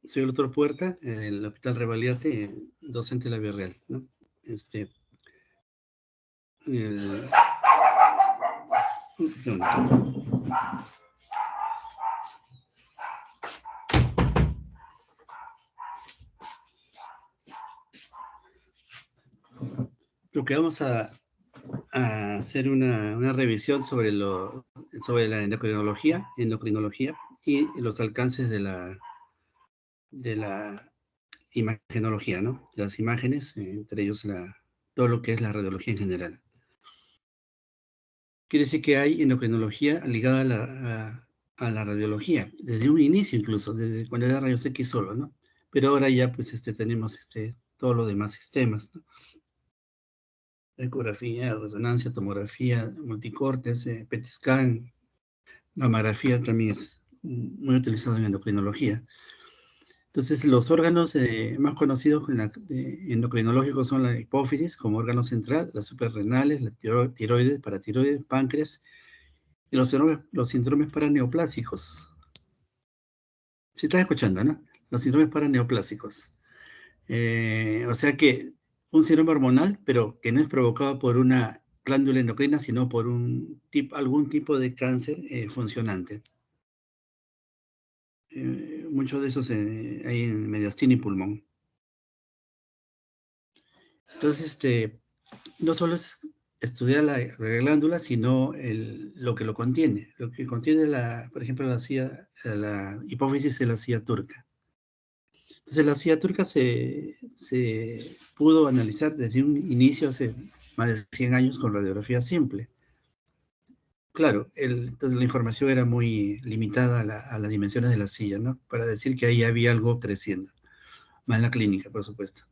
Soy el doctor Puerta, en el Hospital Revaliate, docente de la Vía Real, ¿no? El- un segundo. Lo que vamos a hacer una revisión sobre la endocrinología y los alcances de la imagenología, ¿no? De las imágenes, entre ellos todo lo que es la radiología en general. Quiere decir que hay endocrinología ligada a la radiología, desde un inicio incluso, desde cuando era rayos X solo, ¿no? Pero ahora ya pues tenemos todos los demás sistemas, ¿no? Ecografía, resonancia, tomografía, multicortes, PET scan, mamografía también es muy utilizado en endocrinología. Entonces, los órganos más conocidos endocrinológicos son la hipófisis como órgano central, las suprarrenales, la tiroides, paratiroides, páncreas y los síndromes paraneoplásicos. Si estás escuchando, ¿no? Los síndromes paraneoplásicos. O sea que un síndrome hormonal, pero que no es provocado por una glándula endocrina, sino por algún tipo de cáncer funcionante. Muchos de esos hay en mediastina y pulmón. Entonces, no solo es estudiar la glándula, sino lo que lo contiene. Lo que contiene, por ejemplo, la hipófisis de la silla turca. Entonces, la silla turca se pudo analizar desde un inicio hace más de 100 años con radiografía simple. Claro, entonces la información era muy limitada a las dimensiones de la silla, ¿no? Para decir que ahí había algo creciendo. Más en la clínica, por supuesto.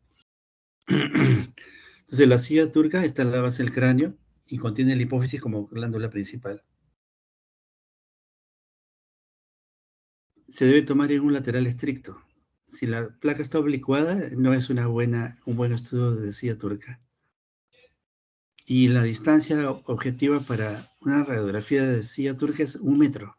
Entonces, la silla turca está en la base del cráneo y contiene la hipófisis como glándula principal. Se debe tomar en un lateral estricto. Si la placa está oblicuada, no es un buen estudio de silla turca. Y la distancia objetiva para una radiografía de silla turca es 1 metro.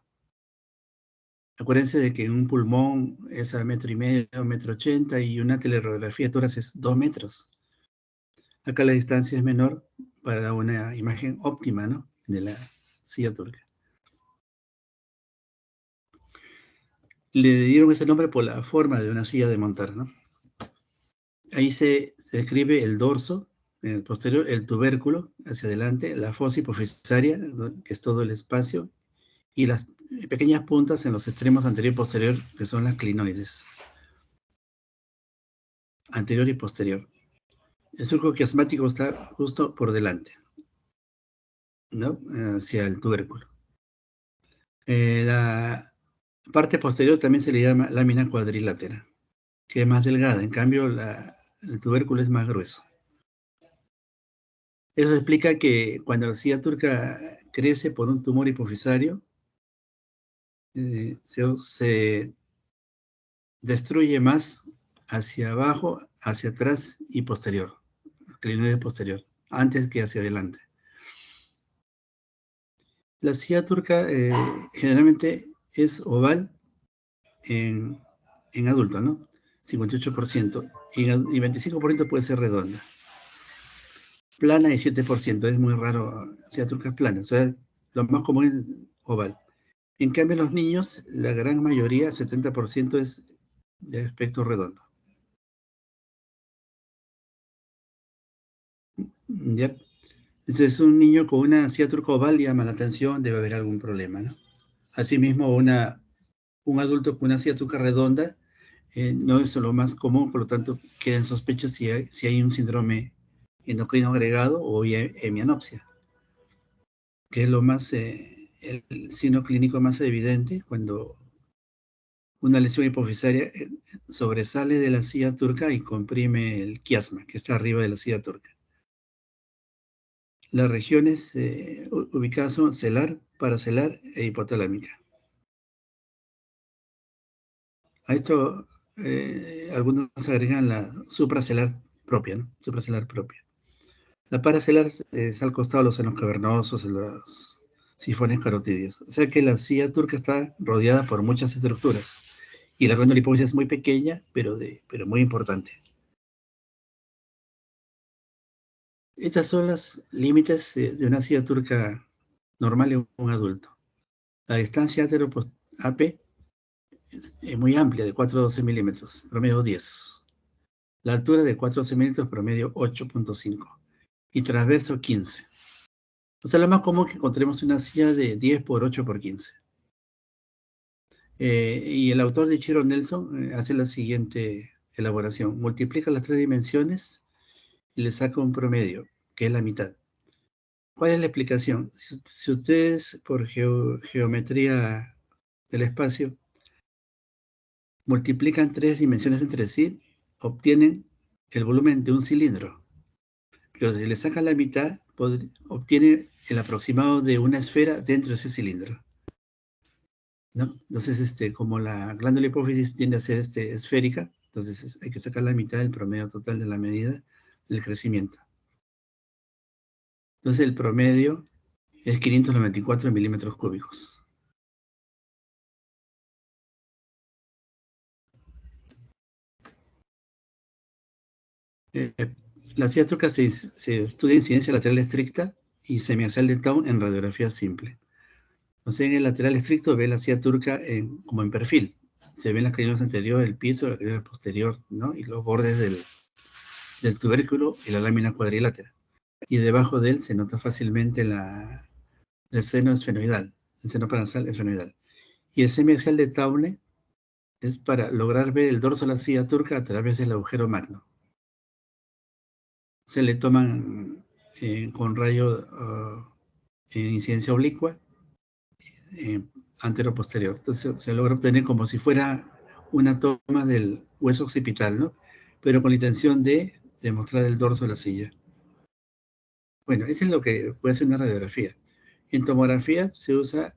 Acuérdense de que un pulmón es a 1,5 metros, 1,80 metros, y una teleradiografía de tórax es 2 metros. Acá la distancia es menor para una imagen óptima, ¿no? De la silla turca. Le dieron ese nombre por la forma de una silla de montar, ¿no? Ahí se describe el dorso, en el posterior, el tubérculo hacia adelante, la fosa hipofisaria, que es todo el espacio, y las pequeñas puntas en los extremos anterior y posterior, que son las clinoides, anterior y posterior. El surco quiasmático está justo por delante, ¿no? Hacia el tubérculo. La parte posterior también se le llama lámina cuadrilátera, que es más delgada, en cambio el tubérculo es más grueso. Eso explica que cuando la silla turca crece por un tumor hipofisario, se destruye más hacia abajo, hacia atrás y posterior, clinoide posterior, antes que hacia adelante. La silla turca generalmente es oval en adulto, ¿no? 58%, y 25% puede ser redonda. Plana y 7%, es muy raro, silla turca es plana, o sea, lo más común es oval. En cambio, en los niños, la gran mayoría, 70%, es de aspecto redondo. ¿Ya? Entonces, un niño con una silla turca oval llama la atención, debe haber algún problema, ¿no? Asimismo, un adulto con una silla turca redonda no es lo más común, por lo tanto, queda en sospecha si hay un síndrome endocrino agregado o hemianopsia, que es el signo clínico más evidente cuando una lesión hipofisaria sobresale de la silla turca y comprime el quiasma, que está arriba de la silla turca. Las regiones ubicadas son celar, paracelar e hipotalámica. A esto algunos agregan la supracelar propia, ¿no? Supracelar propia. La paracelar es al costado de los senos cavernosos, sifones carotídeos. O sea que la silla turca está rodeada por muchas estructuras Y la glándula hipófisis es muy pequeña, pero muy importante. Estas son los límites de una silla turca normal en un adulto. La distancia AP es muy amplia, de 4 a 12 milímetros, promedio 10. La altura de 4 a 12 milímetros, promedio 8.5. Y transverso 15. O sea, lo más común es que encontremos una silla de 10 por 8 por 15. Y el autor de Ichiro Nelson hace la siguiente elaboración. Multiplica las 3 dimensiones y le saca un promedio, que es la mitad. ¿Cuál es la explicación? Si ustedes por geometría del espacio multiplican 3 dimensiones entre sí, obtienen el volumen de un cilindro. Pero si le sacan la mitad, obtiene el aproximado de una esfera dentro de ese cilindro, ¿no? Entonces, como la glándula hipófisis tiende a ser esférica, entonces hay que sacar la mitad del promedio total de la medida del crecimiento. Entonces el promedio es 594 milímetros cúbicos. Eh, la silla turca se estudia incidencia lateral estricta y semiaxial de Towne en radiografía simple. Entonces, en el lateral estricto ve la silla turca como en perfil. Se ven las creniolas anterior, el piso, la creniola posterior, ¿no? Y los bordes del tubérculo y la lámina cuadrilátera. Y debajo de él se nota fácilmente el seno esfenoidal, el seno paranasal esfenoidal. Y el semiaxial de Towne es para lograr ver el dorso de la silla turca a través del agujero magno. Se le toman con rayo en incidencia oblicua antero-posterior. Entonces se logra obtener como si fuera una toma del hueso occipital, ¿no? Pero con la intención de demostrar el dorso de la silla. Bueno, eso es lo que puede hacer una radiografía. En tomografía se usa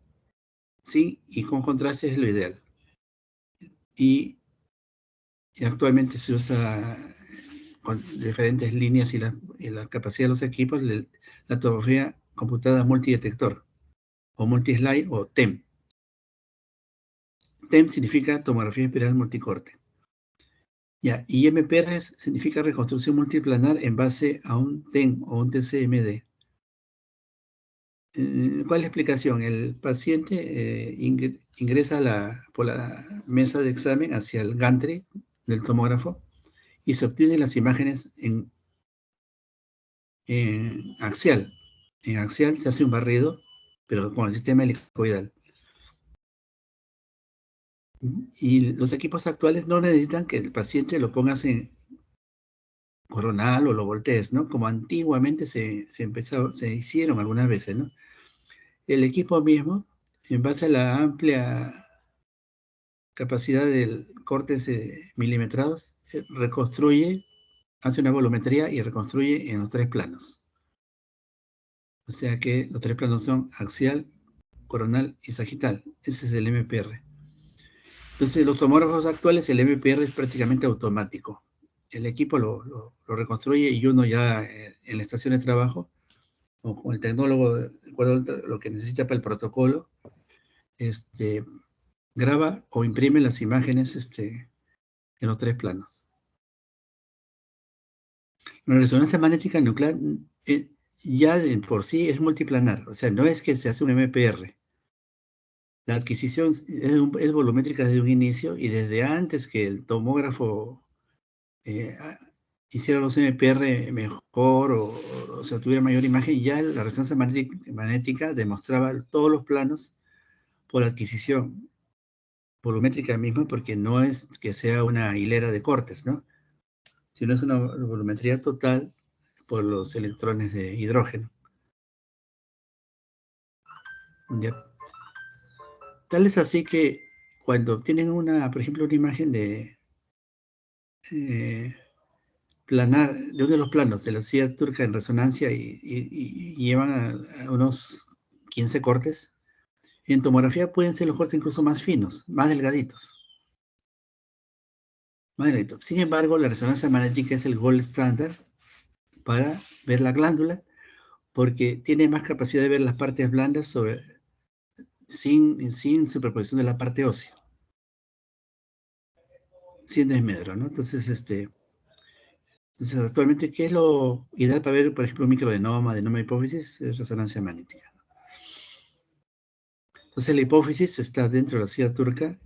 sin y con contraste, es lo ideal. Y actualmente se usa con diferentes líneas y la capacidad de los equipos, la tomografía computada multidetector, o multislide, o TEM. TEM significa tomografía espiral multicorte. Ya, y MPR significa reconstrucción multiplanar en base a un TEM o un TCMD. ¿Cuál es la explicación? El paciente ingresa por la mesa de examen hacia el gantry del tomógrafo y se obtienen las imágenes en axial. En axial se hace un barrido, pero con el sistema helicoidal. Y los equipos actuales no necesitan que el paciente lo pongas en coronal o lo voltees, ¿no? Como antiguamente se hicieron algunas veces, ¿no? El equipo mismo, en base a la amplia capacidad del cortes milimetrados, reconstruye, hace una volumetría y reconstruye en los 3 planos. O sea que los 3 planos son axial, coronal y sagital. Ese es el MPR. Entonces, los tomógrafos actuales, el MPR es prácticamente automático. El equipo lo reconstruye y uno ya en la estación de trabajo, o con el tecnólogo, de acuerdo a lo que necesita para el protocolo, graba o imprime las imágenes en los 3 planos. La resonancia magnética nuclear ya de por sí es multiplanar, o sea, no es que se hace un MPR. La adquisición es volumétrica desde un inicio y desde antes que el tomógrafo hiciera los MPR mejor o sea, tuviera mayor imagen, ya la resonancia magnética demostraba todos los planos por adquisición volumétrica misma, porque no es que sea una hilera de cortes, ¿no? Sino es una volumetría total por los electrones de hidrógeno. ¿Ya? Tal es así que cuando obtienen por ejemplo, una imagen de planar, de uno de los planos de la silla turca en resonancia y llevan a unos 15 cortes, en tomografía pueden ser los cortes incluso más finos, más delgaditos. Más delgaditos. Sin embargo, la resonancia magnética es el gold standard para ver la glándula, porque tiene más capacidad de ver las partes blandas sin superposición de la parte ósea. sin desmedro, ¿no? Entonces, actualmente, ¿qué es lo ideal para ver, por ejemplo, un microadenoma, hipófisis? Es resonancia magnética. Entonces, la hipófisis está dentro de la silla turca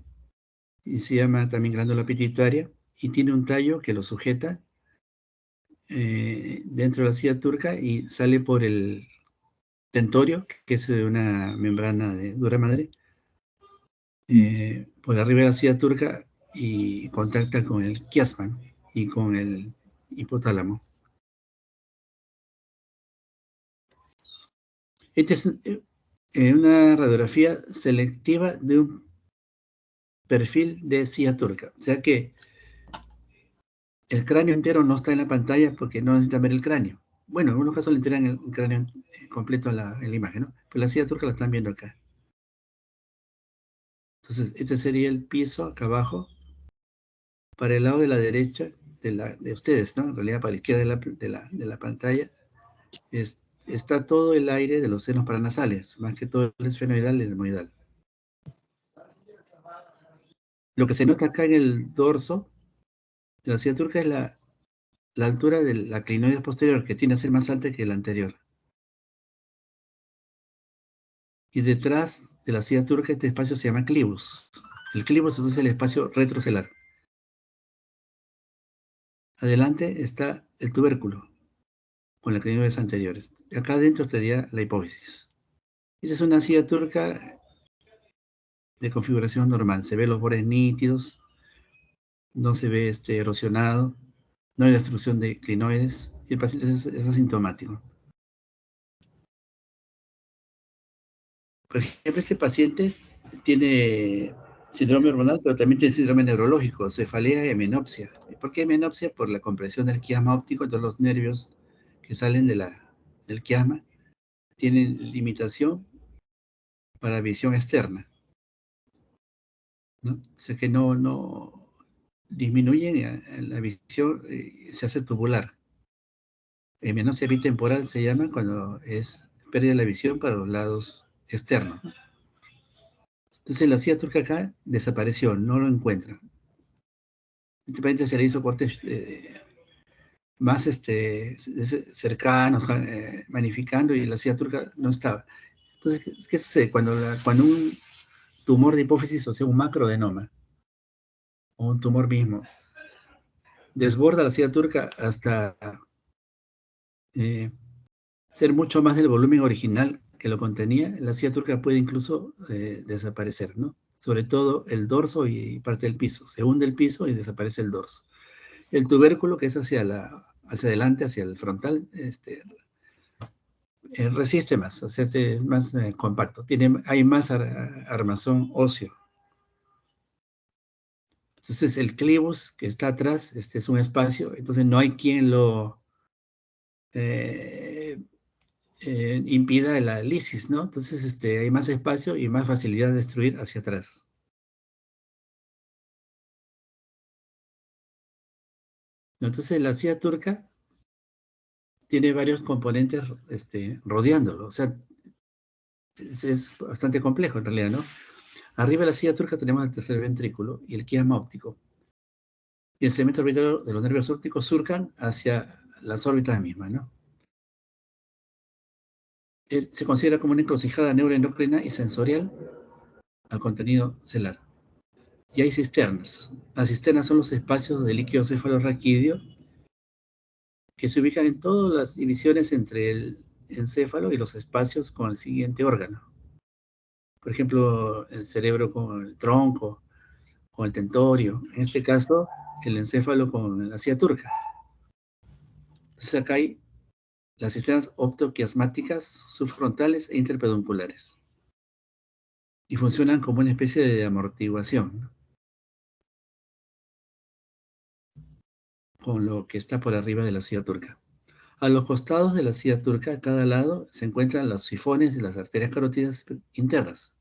y se llama también glándula pituitaria y tiene un tallo que lo sujeta dentro de la silla turca y sale por el tentorio, que es una membrana de dura madre, por arriba de la silla turca y contacta con el quiasma, ¿no? Y con el hipotálamo. Esta es una radiografía selectiva de un perfil de silla turca. O sea que el cráneo entero no está en la pantalla porque no necesitan ver el cráneo. Bueno, en algunos casos le entregan el cráneo completo en la imagen, ¿no? Pero la silla turca la están viendo acá. Entonces, este sería el piso acá abajo. Para el lado de la derecha de ustedes, ¿no? En realidad, para la izquierda de la pantalla, está todo el aire de los senos paranasales, más que todo el esfenoidal y el etmoidal. Lo que se nota acá en el dorso de la silla turca es la altura de la clinoides posterior, que tiene a ser más alta que la anterior. Y detrás de la silla turca este espacio se llama clivus. El clivus entonces es el espacio retrocelar. Adelante está el tubérculo, con las clinoides anteriores. Acá adentro sería la hipófisis. Esta es una silla turca de configuración normal. Se ve los bordes nítidos, no se ve erosionado, no hay destrucción de clinoides y el paciente es asintomático. Por ejemplo, este paciente tiene síndrome hormonal, pero también tiene síndrome neurológico, cefalea y hemenopsia. ¿Por qué hemenopsia? Por la compresión del quiasma óptico, entonces los nervios que salen del quiasma tienen limitación para visión externa, ¿no? O sea que no disminuyen la visión, se hace tubular. Hemenopsia bitemporal se llama cuando es pérdida de la visión para los lados externos, ¿no? Entonces la silla turca acá desapareció, no lo encuentran. Este paciente se le hizo cortes más cercanos, magnificando, y la silla turca no estaba. Entonces, ¿qué sucede? Cuando un tumor de hipófisis, o sea, un macroadenoma, o un tumor mismo, desborda la silla turca hasta eh, ser mucho más del volumen original que lo contenía, la silla turca puede incluso desaparecer, ¿no? Sobre todo el dorso y parte del piso. Se hunde el piso y desaparece el dorso. El tubérculo, que es hacia adelante, hacia el frontal, resiste más, o sea, es más compacto. Hay más armazón óseo. Entonces, el clivus que está atrás, este es un espacio, entonces no hay quien lo eh, impida la lisis, ¿no? Entonces, hay más espacio y más facilidad de destruir hacia atrás. Entonces, la silla turca tiene varios componentes rodeándolo, o sea, es bastante complejo en realidad, ¿no? Arriba de la silla turca tenemos el tercer ventrículo y el quiasma óptico. Y el segmento orbital de los nervios ópticos surcan hacia las órbitas mismas, ¿no? Se considera como una encrucijada neuroendocrina y sensorial al contenido celular. Y hay cisternas. Las cisternas son los espacios de líquido cefalorraquídeo que se ubican en todas las divisiones entre el encéfalo y los espacios con el siguiente órgano. Por ejemplo, el cerebro con el tronco, con el tentorio. En este caso, el encéfalo con la silla turca. Entonces acá hay las cisternas optoquiasmáticas subfrontales e interpedunculares. Y funcionan como una especie de amortiguación, ¿no? Con lo que está por arriba de la silla turca. A los costados de la silla turca, a cada lado, se encuentran los sifones de las arterias carótidas internas.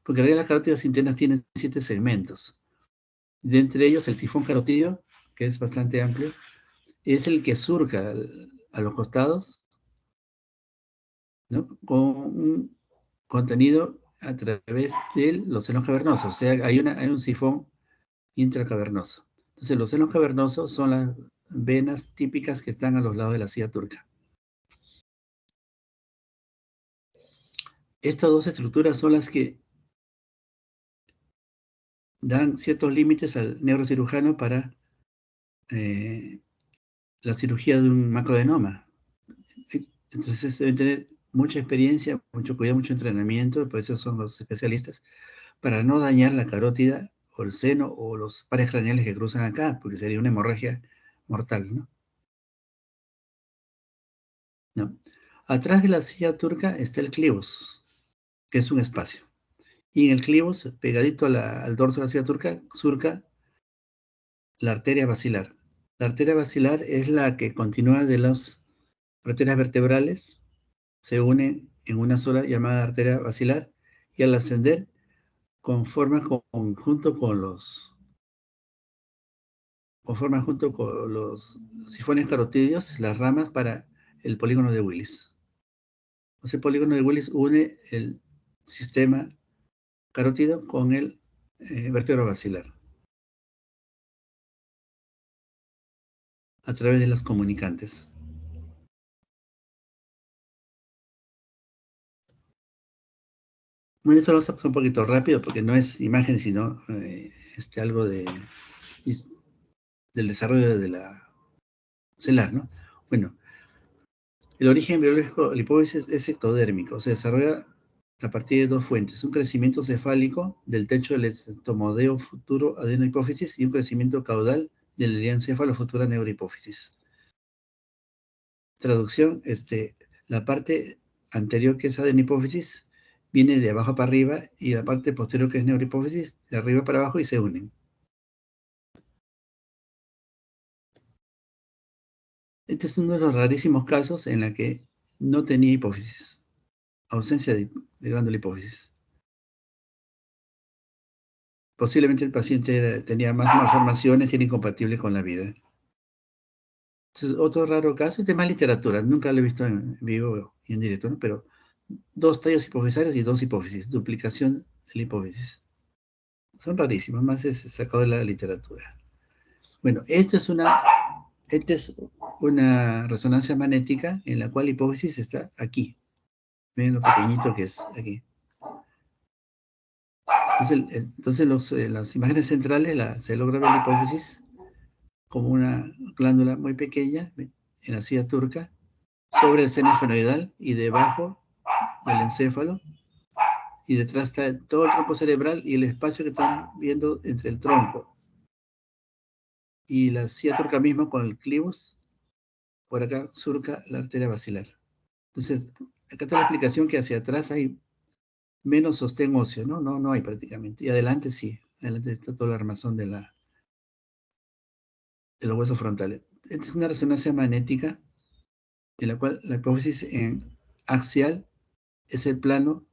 Porque en realidad las carótidas internas tienen 7 segmentos. De entre ellos, el sifón carotídeo, que es bastante amplio, es el que surca a los costados, ¿no? Con un contenido a través de los senos cavernosos. O sea, hay un sifón intracavernoso. Entonces, los senos cavernosos son las venas típicas que están a los lados de la silla turca. Estas dos estructuras son las que dan ciertos límites al neurocirujano para eh, la cirugía de un macroadenoma. Entonces deben tener mucha experiencia, mucho cuidado, mucho entrenamiento, por eso son los especialistas, para no dañar la carótida o el seno o los pares craneales que cruzan acá, porque sería una hemorragia mortal, ¿no? No. Atrás de la silla turca está el clivus, que es un espacio. Y en el clivus, pegadito al dorso de la silla turca, surca la arteria basilar. La arteria basilar es la que continúa de las arterias vertebrales, se une en una sola llamada arteria basilar, y al ascender junto con los sifones carotídeos las ramas para el polígono de Willis. Ese polígono de Willis une el sistema carótido con el vértebro basilar a través de las comunicantes. Bueno, esto lo vamos a pasar un poquito rápido porque no es imagen, sino algo del desarrollo de la celular, ¿no? Bueno, el origen biológico de la hipófisis es ectodérmico, se desarrolla a partir de dos fuentes, un crecimiento cefálico del techo del estomodeo futuro adenohipófisis y un crecimiento caudal del encéfalo futura neurohipófisis. Traducción, la parte anterior que es adenohipófisis viene de abajo para arriba y la parte posterior que es neurohipófisis de arriba para abajo y se unen. Este es uno de los rarísimos casos en la que no tenía hipófisis, ausencia de glándula hipófisis. Posiblemente el paciente tenía más malformaciones y era incompatible con la vida. Entonces, otro raro caso, este es más literatura, nunca lo he visto en vivo y en directo, ¿no? Pero dos tallos hipofisarios y dos hipófisis, duplicación de la hipófisis. Son rarísimos, más es sacado de la literatura. Bueno, esta es una resonancia magnética en la cual la hipófisis está aquí. Ven lo pequeñito que es aquí. Entonces las imágenes centrales se logra ver la hipófisis como una glándula muy pequeña en la silla turca sobre el seno esfenoidal y debajo del encéfalo, y detrás está todo el tronco cerebral y el espacio que están viendo entre el tronco y la silla turca misma con el clivus, por acá surca la arteria basilar. Entonces, acá está la explicación que hacia atrás hay menos sostén óseo, ¿no? No hay prácticamente. Y adelante sí, adelante está todo el armazón de los huesos frontales. Esta es una resonancia magnética en la cual la hipófisis en axial es el plano,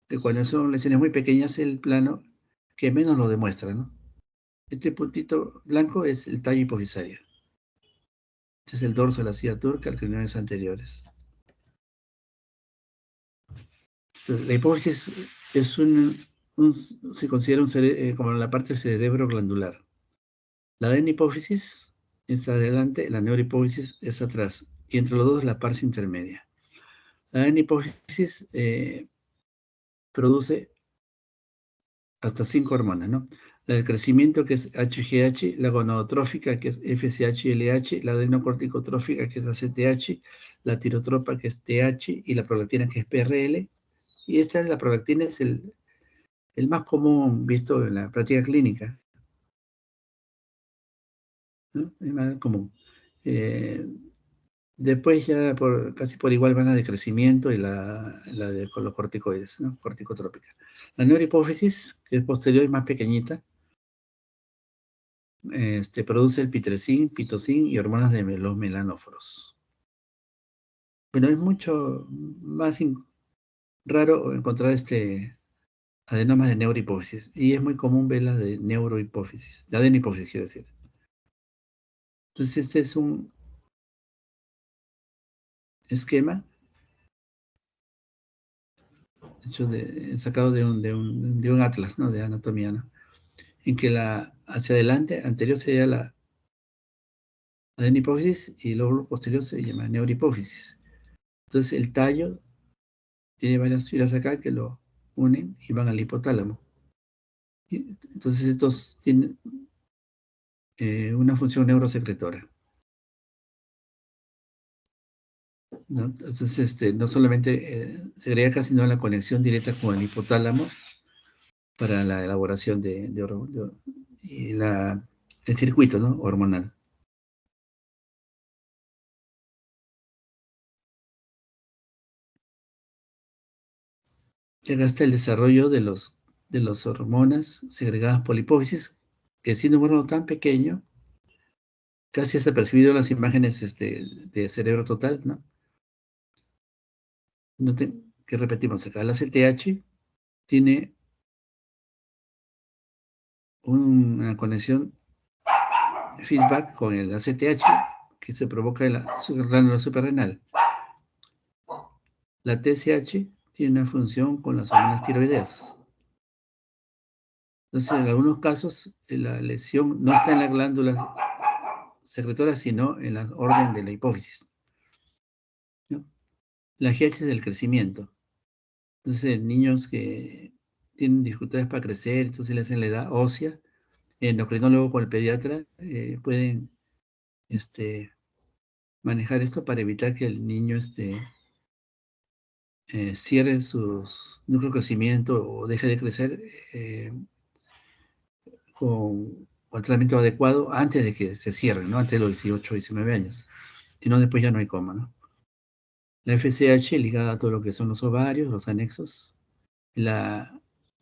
que cuando son lesiones muy pequeñas es el plano que menos lo demuestra, ¿no? Este puntito blanco es el tallo hipofisario. Este es el dorso de la silla turca, las reuniones anteriores. Entonces, la hipófisis se considera como la parte cerebro glandular. La adenohipófisis es adelante, la neurohipófisis es atrás, y entre los dos la parte intermedia. La adenohipófisis produce hasta 5 hormonas, ¿no? La del crecimiento, que es HGH, la gonadotrófica, que es FSH-LH, la adenocorticotrófica, que es ACTH, la tirotropa, que es TH, y la prolactina, que es PRL. Y la prolactina es el más común visto en la práctica clínica, ¿no? Es más común. Después ya casi por igual van la de crecimiento y la de los corticoides, ¿no? Corticotrópica. La neurohipófisis, que es posterior y más pequeñita, produce el pitresín, pitocin y hormonas de los melanóforos. Pero es mucho más raro encontrar adenomas de neurohipófisis, y es muy común verlas de neurohipófisis, de adenohipófisis quiero decir. Entonces este es un esquema hecho sacado de un atlas, ¿no? De anatomía, ¿no? en que hacia adelante, anterior sería la adenihipófisis y el lóbulo posterior se llama neurohipófisis. Entonces el tallo tiene varias filas acá que lo unen y van al hipotálamo. Entonces estos tienen una función neurosecretora, ¿no? Entonces no solamente segrega, sino la conexión directa con el hipotálamo para la elaboración y el circuito, ¿no?, hormonal. Llega hasta el desarrollo de las hormonas segregadas por la hipófisis, que siendo un órgano tan pequeño, casi hasta percibido las imágenes de cerebro total, ¿no? Noten que repetimos acá, la CTH tiene una conexión feedback con el ACTH que se provoca en la glándula suprarrenal. La TSH tiene una función con las hormonas tiroideas. Entonces, en algunos casos, la lesión no está en la glándula secretora, sino en la orden de la hipófisis, ¿no? La GH es del crecimiento. Entonces, niños que tienen dificultades para crecer, entonces le hacen la edad ósea, el endocrinólogo con el pediatra pueden manejar esto para evitar que el niño cierre sus núcleos de crecimiento o deje de crecer con tratamiento adecuado antes de que se cierre, ¿no? Antes de los 18 o 19 años. Si no, después ya no hay coma, ¿no? La FSH ligada a todo lo que son los ovarios, los anexos. La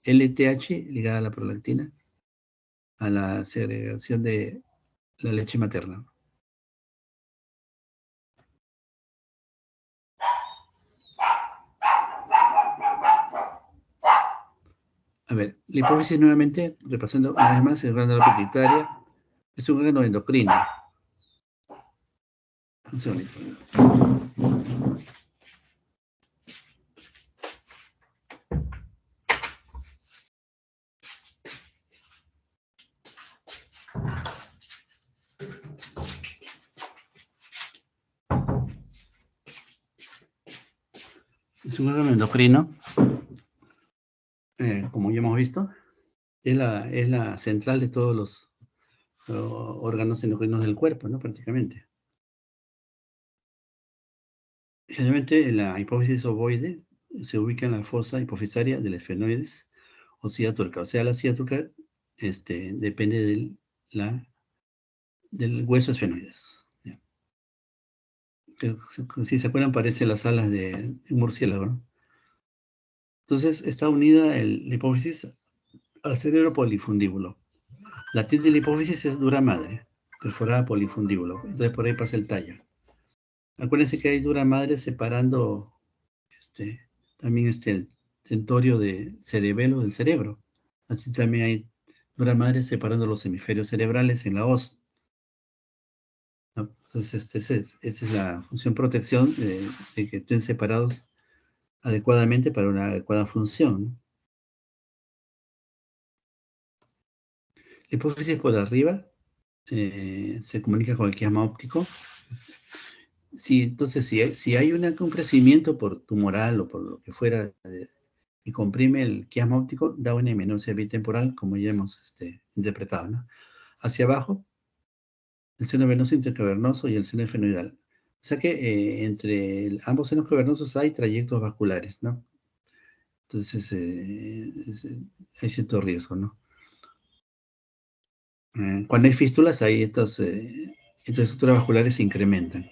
LTH ligada a la prolactina, a la segregación de la leche materna. A ver, la hipófisis nuevamente, repasando una vez más, es glándula pituitaria, es un órgano endocrino. Un segundito. Es un órgano endocrino, como ya hemos visto, es la central de todos los órganos endocrinos del cuerpo, ¿no? Prácticamente. Generalmente la hipófisis ovoide se ubica en la fosa hipofisaria del esfenoides o silla turca. O sea, la silla turca depende del hueso esfenoides. ¿Ya? Si se acuerdan, parece las alas de un murciélago, ¿no? Entonces está unida la hipófisis al cerebro polifundíbulo. La tilde de la hipófisis es dura madre, perforada polifundíbulo. Entonces por ahí pasa el tallo. Acuérdense que hay dura madre separando también el tentorio de cerebelo del cerebro. Así también hay dura madre separando los hemisferios cerebrales en la hoz, ¿no? Entonces, esa es la función protección de que estén separados adecuadamente para una adecuada función, ¿no? La hipófisis por arriba se comunica con el quiasma óptico. Entonces, si hay un crecimiento tumoral o por lo que fuera y comprime el quiasma óptico, da una eminencia bitemporal, como ya hemos interpretado, ¿no? Hacia abajo, el seno venoso intercavernoso y el seno efenoidal. O sea que entre ambos senos cavernosos hay trayectos vasculares, ¿no? Entonces, hay cierto riesgo, ¿no? Cuando hay fístulas, ahí estas estructuras vasculares se incrementan.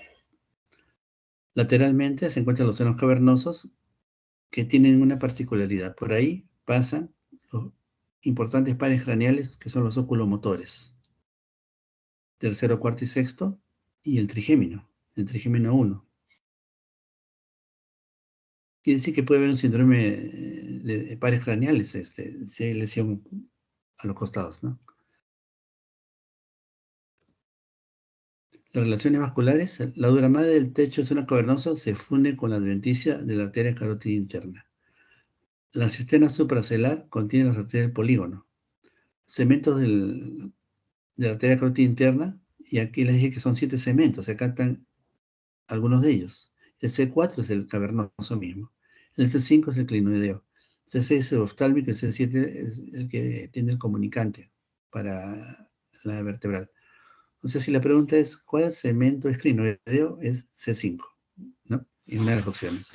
Lateralmente se encuentran los senos cavernosos que tienen una particularidad. Por ahí pasan los importantes pares craneales que son los oculomotores. Tercero, cuarto y sexto, y el trigémino 1. Quiere decir que puede haber un síndrome de pares craneales, si hay lesión a los costados, ¿no? Las relaciones vasculares, la dura madre del techo seno cavernoso se funde con la adventicia de la arteria carótida interna. La cisterna supracelular contiene las arterias del polígono. segmentos de la arteria carótida interna, y aquí les dije que son 7 segmentos, acá están algunos de ellos. El C4 es el cavernoso mismo, el C5 es el clinoideo, el C6 es el oftálmico, el C7 es el que tiene el comunicante para la vertebral. Entonces, si la pregunta es, ¿cuál segmento es clinoideo? Es C5, ¿no? Y una de las opciones.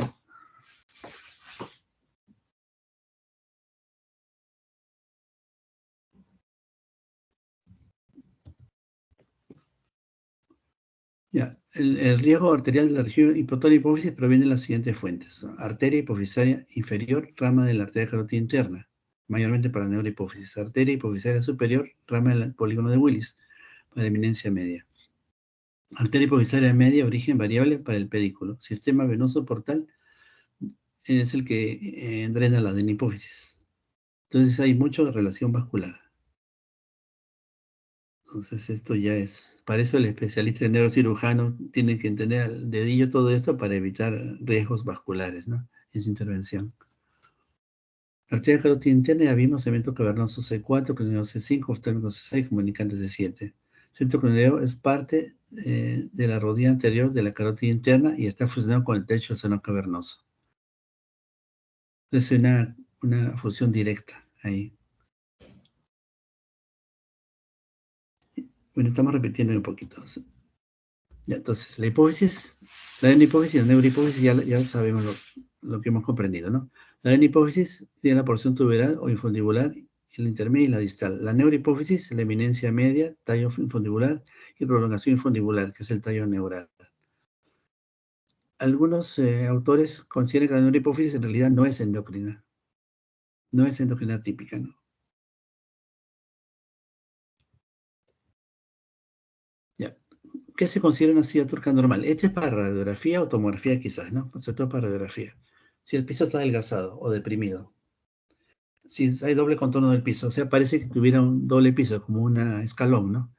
Ya, el riesgo arterial de la región hipotónica hipófisis proviene de las siguientes fuentes. Arteria hipofisaria inferior, rama de la arteria carótida interna, mayormente para neurohipófisis. Arteria hipofisaria superior, rama del polígono de Willis, para eminencia media. Arteria hipofisaria media, origen variable para el pedículo. Sistema venoso portal es el que drena la adenipófisis. Entonces hay mucha relación vascular. Entonces esto ya es, para eso el especialista en neurocirujano tiene que entender al dedillo todo esto para evitar riesgos vasculares, ¿no? En su intervención. Arteria carótida interna, ya vimos, segmento cavernoso C4, clínico C5, oftálmico C6, comunicante C7. Centro clínico es parte de la rodilla anterior de la carótida interna y está fusionado con el techo del seno cavernoso. Es una fusión directa ahí. Bueno, estamos repitiendo un poquito. Ya, entonces, la hipófisis, la hipófisis y la neurohipófisis ya sabemos lo que hemos comprendido, ¿no? La hipófisis tiene la porción tuberal o infundibular, el intermedio y la distal. La neurohipófisis, la eminencia media, tallo infundibular y prolongación infundibular, que es el tallo neural. Algunos autores consideran que la neurohipófisis en realidad no es endocrina típica, ¿no? Ya. ¿Qué se considera una silla turca normal? Este es para radiografía o tomografía quizás, ¿no? Sobre todo para radiografía. Si el piso está adelgazado o deprimido, si hay doble contorno del piso, o sea, parece que tuviera un doble piso, como un escalón, ¿no?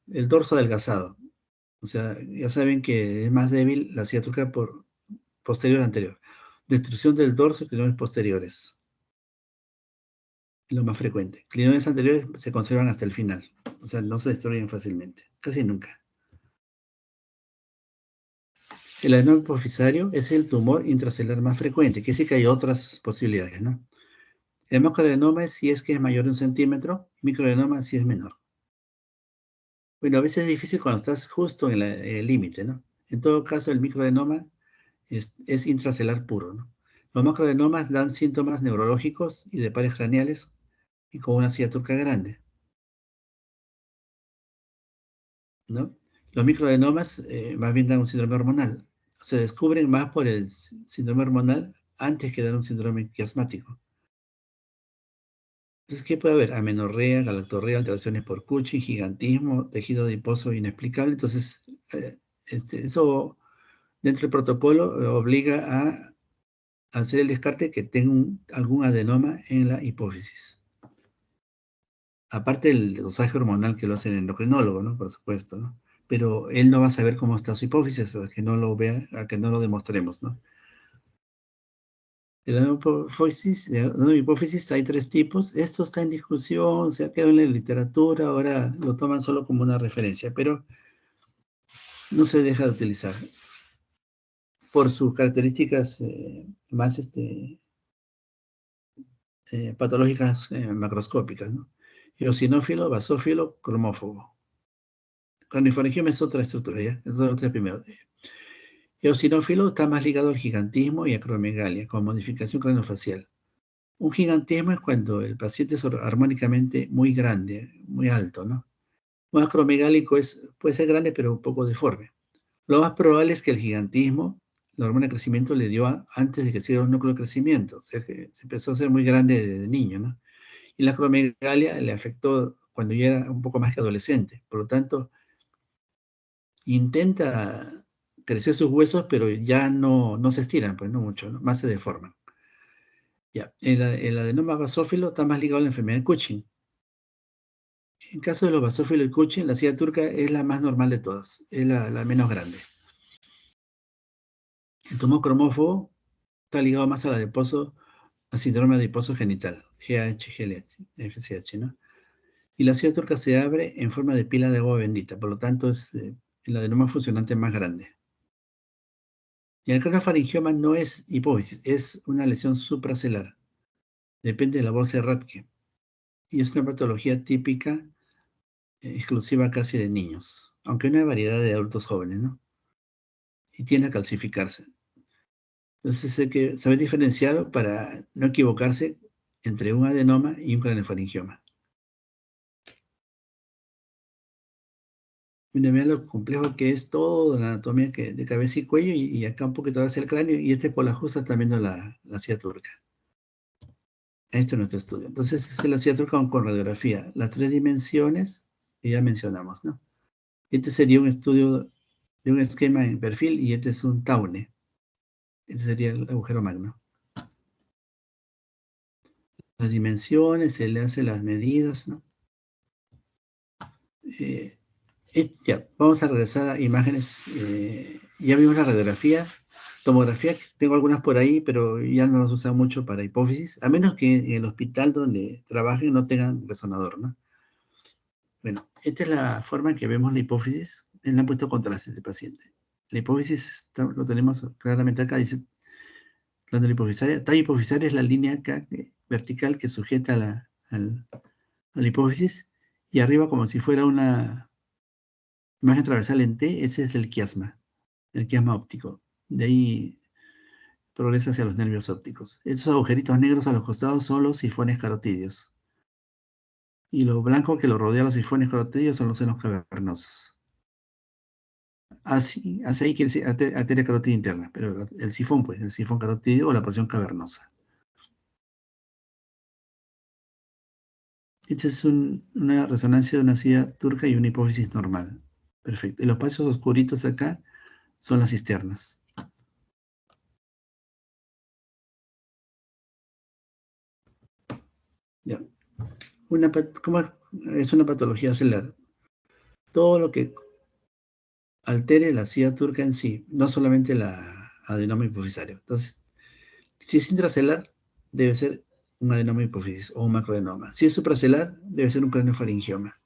El dorso adelgazado, o sea, ya saben que es más débil la silla turca por posterior anterior. Destrucción del dorso y clinoides posteriores, es lo más frecuente. Clinoides anteriores se conservan hasta el final, o sea, no se destruyen fácilmente, casi nunca. El adenoma hipofisario es el tumor intracelular más frecuente, que sí que hay otras posibilidades, ¿no? El macroadenoma es si es que es mayor de 1 centímetro, microadenoma si es menor. Bueno, a veces es difícil cuando estás justo en el límite, ¿no? En todo caso, el microadenoma es intracelular puro, ¿no? Los macroadenomas dan síntomas neurológicos y de pares craneales y con una silla turca grande, ¿no? Los microadenomas más bien dan un síndrome hormonal. Se descubren más por el síndrome hormonal antes que dar un síndrome quiasmático. Entonces, ¿qué puede haber? Amenorrea, galactorrea, alteraciones por Cushing, gigantismo, tejido adiposo inexplicable. Entonces, eso dentro del protocolo obliga a hacer el descarte que tenga algún adenoma en la hipófisis. Aparte del dosaje hormonal que lo hace el endocrinólogo, ¿no? Por supuesto, ¿no? Pero él no va a saber cómo está su hipófisis hasta que no lo vea, a que no lo demostremos, ¿no? De la hipófisis hay 3 tipos. Esto está en discusión, se ha quedado en la literatura, ahora lo toman solo como una referencia, pero no se deja de utilizar por sus características más patológicas macroscópicas, ¿no? Eosinófilo, basófilo, cromófobo. Cranifaringioma es otra estructura, ¿ya? Es otra primero. Eosinófilo está más ligado al gigantismo y acromegalia, con modificación craniofacial. Un gigantismo es cuando el paciente es armónicamente muy grande, muy alto, ¿no? Un acromegálico puede ser grande, pero un poco deforme. Lo más probable es que el gigantismo, la hormona de crecimiento, le dio antes de que se diera un núcleo de crecimiento, o sea que se empezó a ser muy grande desde niño, ¿no? Y la acromegalia le afectó cuando ya era un poco más que adolescente. Por lo tanto, intenta crecer sus huesos, pero ya no se estiran, pues no mucho, ¿no? Más se deforman. Ya, el adenoma basófilo está más ligado a la enfermedad de Cushing. En caso de los basófilos y Cushing, la silla turca es la más normal de todas, es la menos grande. El tumor cromófobo está ligado más al síndrome adiposo genital, GH, GLH, FSH, ¿no? Y la silla turca se abre en forma de pila de agua bendita, por lo tanto es el adenoma funcionante más grande. Y el craniofaringioma no es hipófisis, es una lesión supracelular. Depende de la voz de Radke. Y es una patología típica, exclusiva casi de niños, aunque hay una variedad de adultos jóvenes, ¿no? Y tiende a calcificarse. Entonces hay que saber diferenciarlo para no equivocarse entre un adenoma y un craniofaringioma. Mira, mira lo complejo que es todo la anatomía de cabeza y cuello, y acá un poquito hacia el cráneo, y por la justa está viendo la silla turca. Este es nuestro estudio. Entonces, es la silla turca con radiografía. Las 3 dimensiones que ya mencionamos, ¿no? Este sería un estudio de un esquema en perfil, y este es un taune. Este sería el agujero magno. Las dimensiones, se le hace las medidas, ¿no? Ya, vamos a regresar a imágenes. Ya vimos la radiografía, tomografía, tengo algunas por ahí, pero ya no las usan mucho para hipófisis, a menos que en el hospital donde trabajen no tengan resonador, ¿no? Bueno, esta es la forma en que vemos la hipófisis. Él le han puesto contraste a este paciente. La hipófisis lo tenemos claramente acá, dice glándula hipofisaria. Talla hipofisaria es la línea acá vertical que sujeta a la hipófisis, y arriba, como si fuera una imagen transversal en T, ese es el quiasma óptico. De ahí progresa hacia los nervios ópticos. Esos agujeritos negros a los costados son los sifones carotídeos. Y lo blanco que lo rodea a los sifones carotídeos son los senos cavernosos. Así ahí quiere decir arteria carótida interna, pero el sifón, pues, el sifón carotídeo o la porción cavernosa. Esta es una resonancia de una silla turca y una hipófisis normal. Perfecto. Y los espacios oscuritos acá son las cisternas. Ya. ¿Cómo es una patología celular? Todo lo que altere la silla turca en sí, no solamente la adenoma hipofisario. Entonces, si es intracelular, debe ser un adenoma hipofisis o un macroadenoma. Si es supracelular, debe ser un craniofaringioma.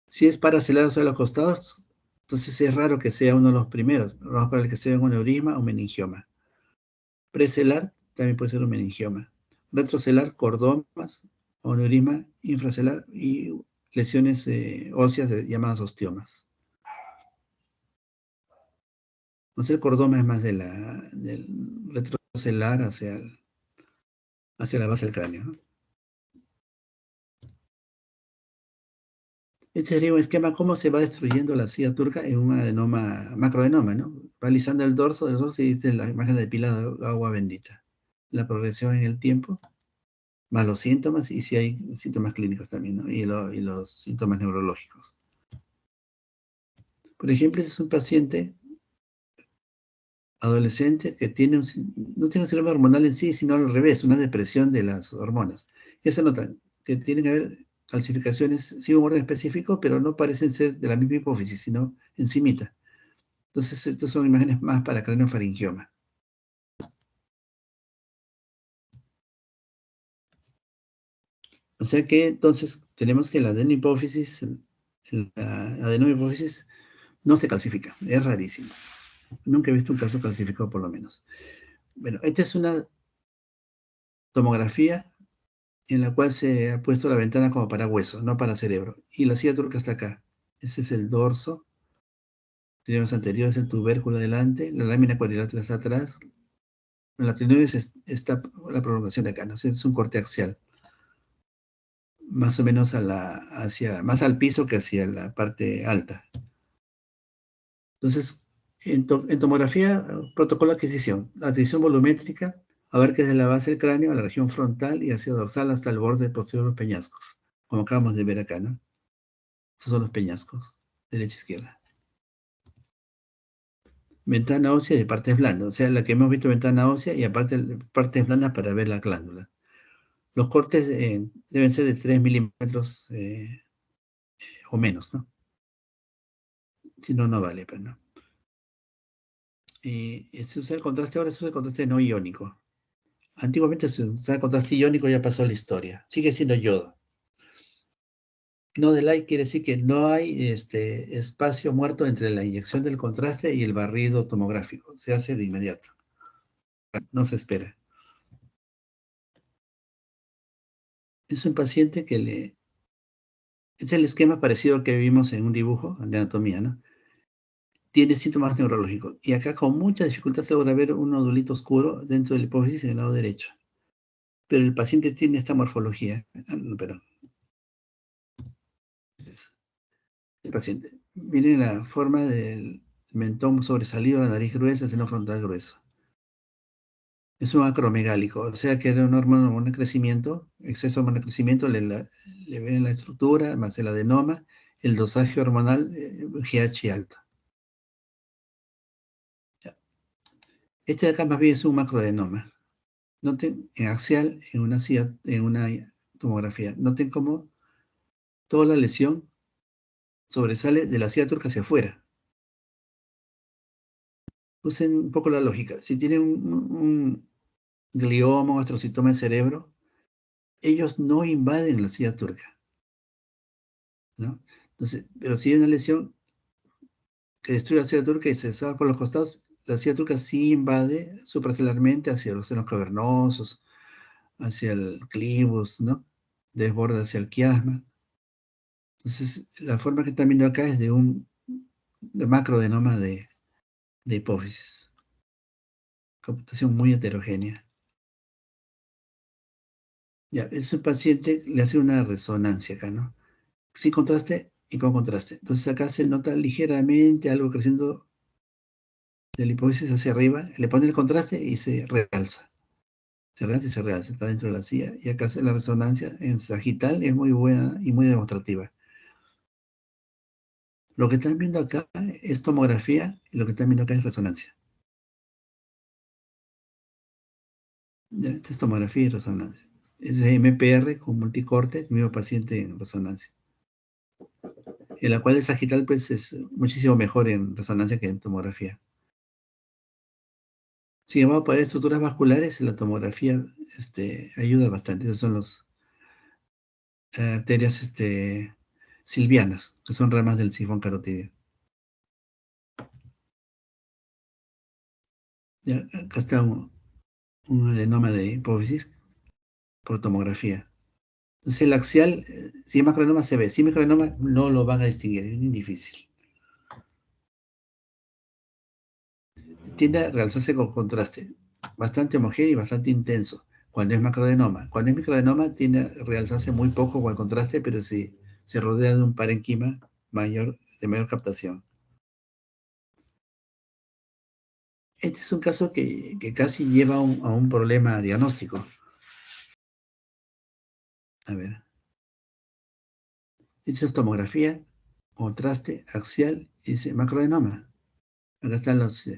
Si es paracelular, o sea, a los costados, entonces es raro que sea uno de los primeros. Vamos para el que sea un aneurisma o meningioma. Precelular también puede ser un meningioma. Retrocelular, cordomas, o aneurisma infracelular y lesiones óseas llamadas ostiomas. Entonces el cordoma es más del retrocelular hacia la base del cráneo, ¿no? Este sería un esquema cómo se va destruyendo la silla turca en un adenoma, macroadenoma, ¿no? Va alisando el dorso y esta es la imagen de pila de agua bendita. La progresión en el tiempo, más los síntomas, y si hay síntomas clínicos también, ¿no? Y los síntomas neurológicos. Por ejemplo, este es un paciente adolescente que no tiene un síndrome hormonal en sí, sino al revés, una depresión de las hormonas. Ya se nota que tiene que haber calcificaciones, sí, un orden específico, pero no parecen ser de la misma hipófisis, sino encimita. Entonces, estas son imágenes más para craniofaringioma. O sea que entonces tenemos que la adenomhipófisis, la adenomhipófisis no se calcifica, es rarísimo. Nunca he visto un caso calcificado por lo menos. Bueno, esta es una tomografía en la cual se ha puesto la ventana como para hueso, no para cerebro. Y la silla turca está acá. Ese es el dorso. Tenemos anteriores, el tubérculo adelante, la lámina cuadrilátera está atrás. En la clinoides está la prolongación de acá, ¿no? Es un corte axial. Más o menos más al piso que hacia la parte alta. Entonces, en tomografía, protocolo de adquisición. Adquisición volumétrica, abarca desde la base del cráneo a la región frontal y hacia dorsal hasta el borde posterior de los peñascos, como acabamos de ver acá, ¿no? Estos son los peñascos, derecha e izquierda. Ventana ósea de partes blandas, o sea, la que hemos visto ventana ósea y aparte partes blandas para ver la glándula. Los cortes deben ser de 3 milímetros o menos, ¿no? Si no, no vale, pero no. Se usa el contraste, ahora se usa el contraste no iónico. Antiguamente se usaba el contraste iónico, ya pasó la historia. Sigue siendo yodo. No delay quiere decir que no hay espacio muerto entre la inyección del contraste y el barrido tomográfico. Se hace de inmediato. No se espera. Es un paciente que es el esquema parecido al que vimos en un dibujo de anatomía, ¿no? Tiene síntomas neurológicos. Y acá con mucha dificultad se logra ver un nodulito oscuro dentro de la hipófisis en el lado derecho. Pero el paciente tiene esta morfología. No, pero el paciente. Miren la forma del mentón sobresalido, la nariz gruesa, el seno frontal grueso. Es un acromegálico, o sea que era un hormona de crecimiento, exceso de hormona de crecimiento, le ven la estructura, más el adenoma, el dosaje hormonal, GH alto. Ya. Este de acá más bien es un macroadenoma. Noten en axial, en una tomografía, noten cómo toda la lesión sobresale de la silla turca hacia afuera. Usen un poco la lógica. Si tienen un glioma o astrocitoma del cerebro, ellos no invaden la silla turca, ¿no? Entonces, pero si hay una lesión que destruye la silla turca y se sale por los costados, la silla turca sí invade supracelularmente hacia los senos cavernosos, hacia el clivus, ¿no? Desborda hacia el quiasma. Entonces, la forma que están viendo acá es de macroadenoma de hipófisis. Computación muy heterogénea. Ya, ese paciente le hace una resonancia acá, ¿no? Sin contraste y con contraste. Entonces acá se nota ligeramente algo creciendo de la hipófisis hacia arriba, le pone el contraste y se realza. Se realza y se realza, está dentro de la silla. Y acá hace la resonancia en sagital, es muy buena y muy demostrativa. Lo que están viendo acá es tomografía y lo que están viendo acá es resonancia. Ya, esta es tomografía y resonancia. Es de MPR con multicorte, el mismo paciente en resonancia. En la cual el sagital pues, es muchísimo mejor en resonancia que en tomografía. Sin embargo, para estructuras vasculares, la tomografía ayuda bastante. Esas son las arterias silvianas, que son ramas del sifón carotídeo. Ya, acá está un adenoma de hipófisis por tomografía. Entonces, el axial, si es macroadenoma se ve, si es microadenoma no lo van a distinguir, es bien difícil. Tiende a realzarse con contraste, bastante homogéneo y bastante intenso, cuando es macroadenoma. Cuando es microadenoma tiende a realzarse muy poco con el contraste, pero sí se rodea de un parénquima de mayor captación. Este es un caso que casi lleva a un problema diagnóstico. A ver, esta es tomografía, contraste axial y dice macroadenoma. Acá están los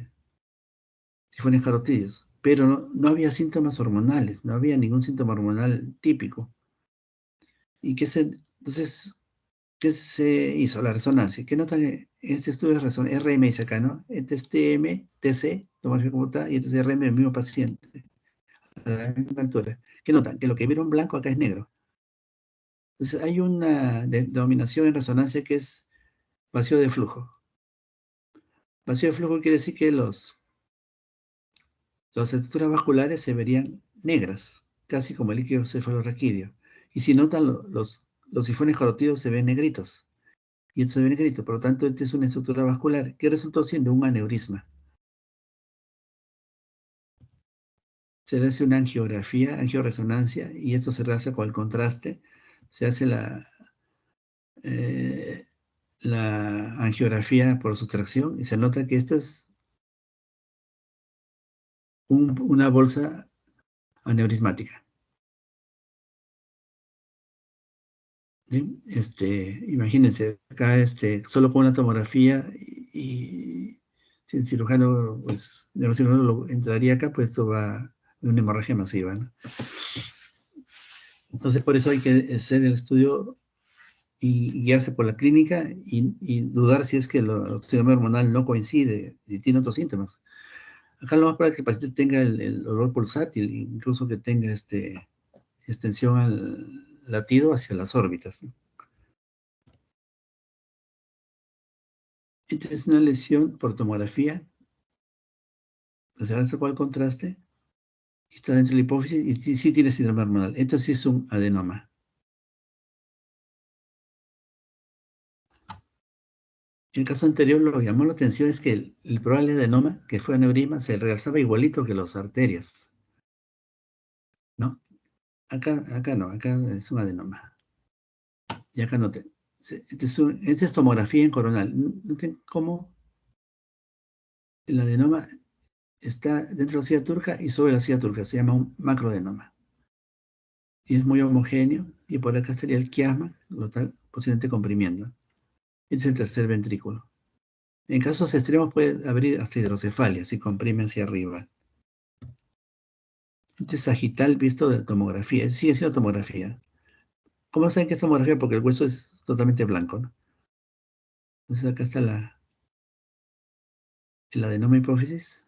sifones carotídeos, pero no había síntomas hormonales, no había ningún síntoma hormonal típico. ¿Y entonces, qué se hizo? La resonancia. ¿Qué notan en este estudio de resonancia? RM dice acá, ¿no? Este es TM, TC, tomografía computada, y este es RM del mismo paciente, a la misma altura. ¿Qué notan? Que lo que vieron blanco acá es negro. Entonces, hay una denominación en resonancia que es vacío de flujo. Vacío de flujo quiere decir que las estructuras vasculares se verían negras, casi como el líquido cefalorraquídeo. Y si notan, los sifones carotídeos se ven negritos. Y eso se ve negrito. Por lo tanto, esta es una estructura vascular que resultó siendo un aneurisma. Se le hace una angiografía, angioresonancia, y esto se realiza con el contraste. Se hace eh, la angiografía por sustracción y se nota que esto es una bolsa aneurismática. ¿Sí? Imagínense, acá solo con una tomografía y si el cirujano, pues, el neurocirujano entraría acá, pues esto va a una hemorragia masiva, ¿no? Entonces, por eso hay que hacer el estudio y guiarse por la clínica y dudar si es que el sistema hormonal no coincide y tiene otros síntomas. Acá lo más probable es que el paciente tenga el dolor pulsátil, incluso que tenga extensión al latido hacia las órbitas, ¿no? Esta es una lesión por tomografía, se hace cual contraste, y está dentro de la hipófisis y sí tiene síndrome hormonal. Esto sí es un adenoma. En el caso anterior, lo que llamó la atención es que el probable adenoma, que fue aneurisma, se realzaba igualito que las arterias, ¿no? Acá no, acá es un adenoma. Y acá no te. Esta es tomografía en coronal. ¿Noten cómo el adenoma está dentro de la silla turca y sobre la silla turca? Se llama un macroadenoma. Y es muy homogéneo. Y por acá sería el quiasma, lo está posiblemente comprimiendo. Este es el tercer ventrículo. En casos extremos puede abrir hasta hidrocefalia si comprime hacia arriba. Este es sagital visto de tomografía. Sigue siendo tomografía. ¿Cómo saben que es tomografía? Porque el hueso es totalmente blanco, ¿no? Entonces acá está el adenoma hipófisis.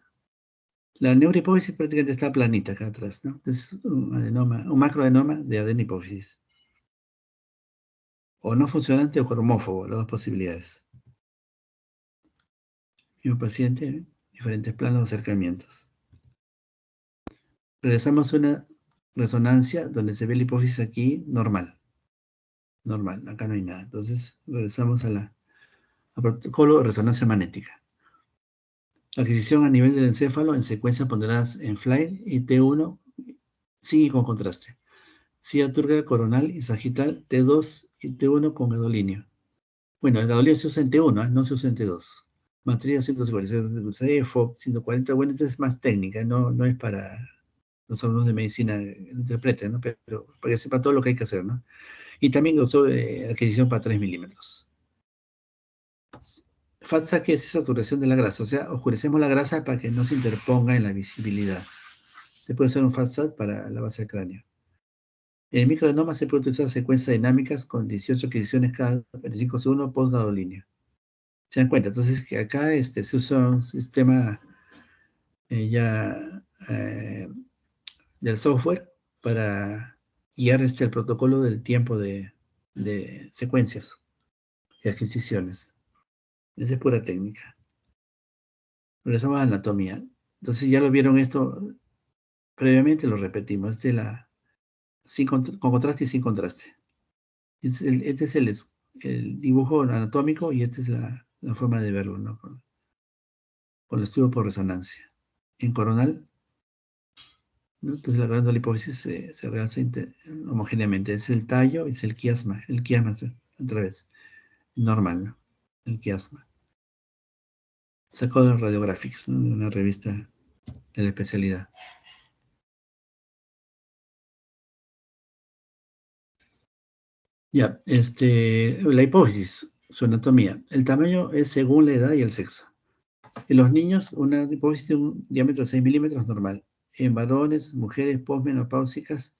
La neurohipófisis prácticamente está planita acá atrás, ¿no? Entonces un adenoma, un macroadenoma de adenihipófisis. O no funcionante o cromófobo, las dos posibilidades. Mismo paciente, diferentes planos de acercamientos. Regresamos a una resonancia donde se ve la hipófisis aquí normal. Normal, acá no hay nada. Entonces regresamos al protocolo de resonancia magnética. Adquisición a nivel del encéfalo en secuencias ponderadas en FLAIR y T1 sin y con contraste. Silla turca coronal y sagital T2 y T1 con gadolinio. Bueno, el gadolinio se usa en T1, no se usa en T2. Matriz 246, FOB 140, bueno, esta es más técnica, no es para los alumnos de medicina lo interpreten, ¿no? Pero para que sepan todo lo que hay que hacer, ¿no? Y también usó adquisición para 3 milímetros. FATSA, que es saturación de la grasa, o sea, oscurecemos la grasa para que no se interponga en la visibilidad. Se puede hacer un FATSAT para la base del cráneo. En el microadenoma se puede utilizar secuencias dinámicas con 18 adquisiciones cada 25 segundos post-gadolinio. ¿Se dan cuenta? Entonces, que acá se usa un sistema ya del software para guiar el protocolo del tiempo de secuencias y adquisiciones. Esa es pura técnica. Regresamos a anatomía. Entonces, ya lo vieron esto previamente, lo repetimos. Con contraste y sin contraste. Este es el dibujo anatómico y esta es la forma de verlo, ¿no? Con el estudio por resonancia. En coronal, ¿no? Entonces la glándula hipófisis se realza homogéneamente. Es el tallo, es el quiasma otra vez, normal, ¿no? El quiasma. Sacó de Radiographics, ¿no? De una revista de la especialidad. Ya, la hipófisis, su anatomía. El tamaño es según la edad y el sexo. En los niños, una hipófisis de un diámetro de 6 milímetros normal. En varones, mujeres postmenopáusicas,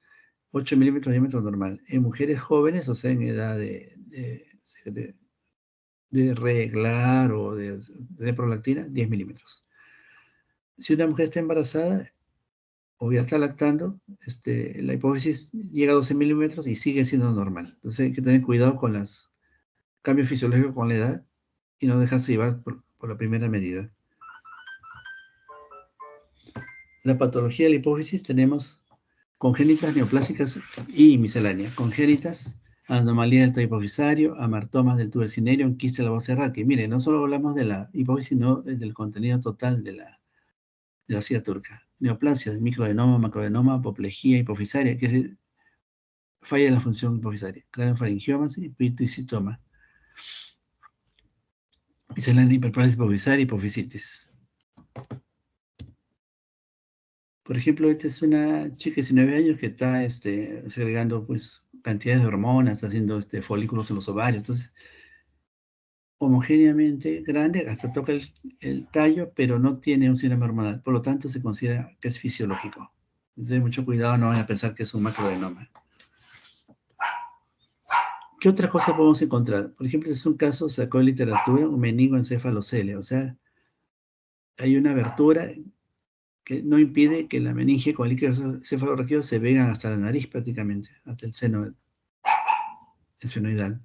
8 milímetros de diámetro normal. En mujeres jóvenes, o sea, en edad de reglar o de prolactina, 10 milímetros. Si una mujer está embarazada o ya está lactando, la hipófisis llega a 12 milímetros y sigue siendo normal. Entonces hay que tener cuidado con los cambios fisiológicos con la edad y no dejarse llevar por la primera medida. La patología de la hipófisis tenemos congénitas, neoplásicas y misceláneas. Congénitas, anomalía del tubo hipofisario, amartomas del tubo cinerio, quiste de la voz errática. Mire, no solo hablamos de la hipófisis, sino del contenido total de la silla turca. Neoplasias, microadenoma, macroadenoma, apoplejía hipofisaria, que falla en la función hipofisaria. Craneofaringiomas, pito-y-citoma. Miscelánea hiperplasia hipofisaria, hipofisitis. Por ejemplo, esta es una chica de 19 años que está segregando pues, cantidades de hormonas, está haciendo folículos en los ovarios. Entonces, homogéneamente grande, hasta toca el tallo, pero no tiene un síndrome hormonal. Por lo tanto, se considera que es fisiológico. Entonces, mucho cuidado, no van a pensar que es un macroadenoma. ¿Qué otra cosa podemos encontrar? Por ejemplo, este es un caso, sacó en literatura, un meningoencefalocele. O sea, hay una abertura que no impide que la meninge con el líquido cefalorraquídeo se vengan hasta la nariz prácticamente, hasta el seno esfenoidal.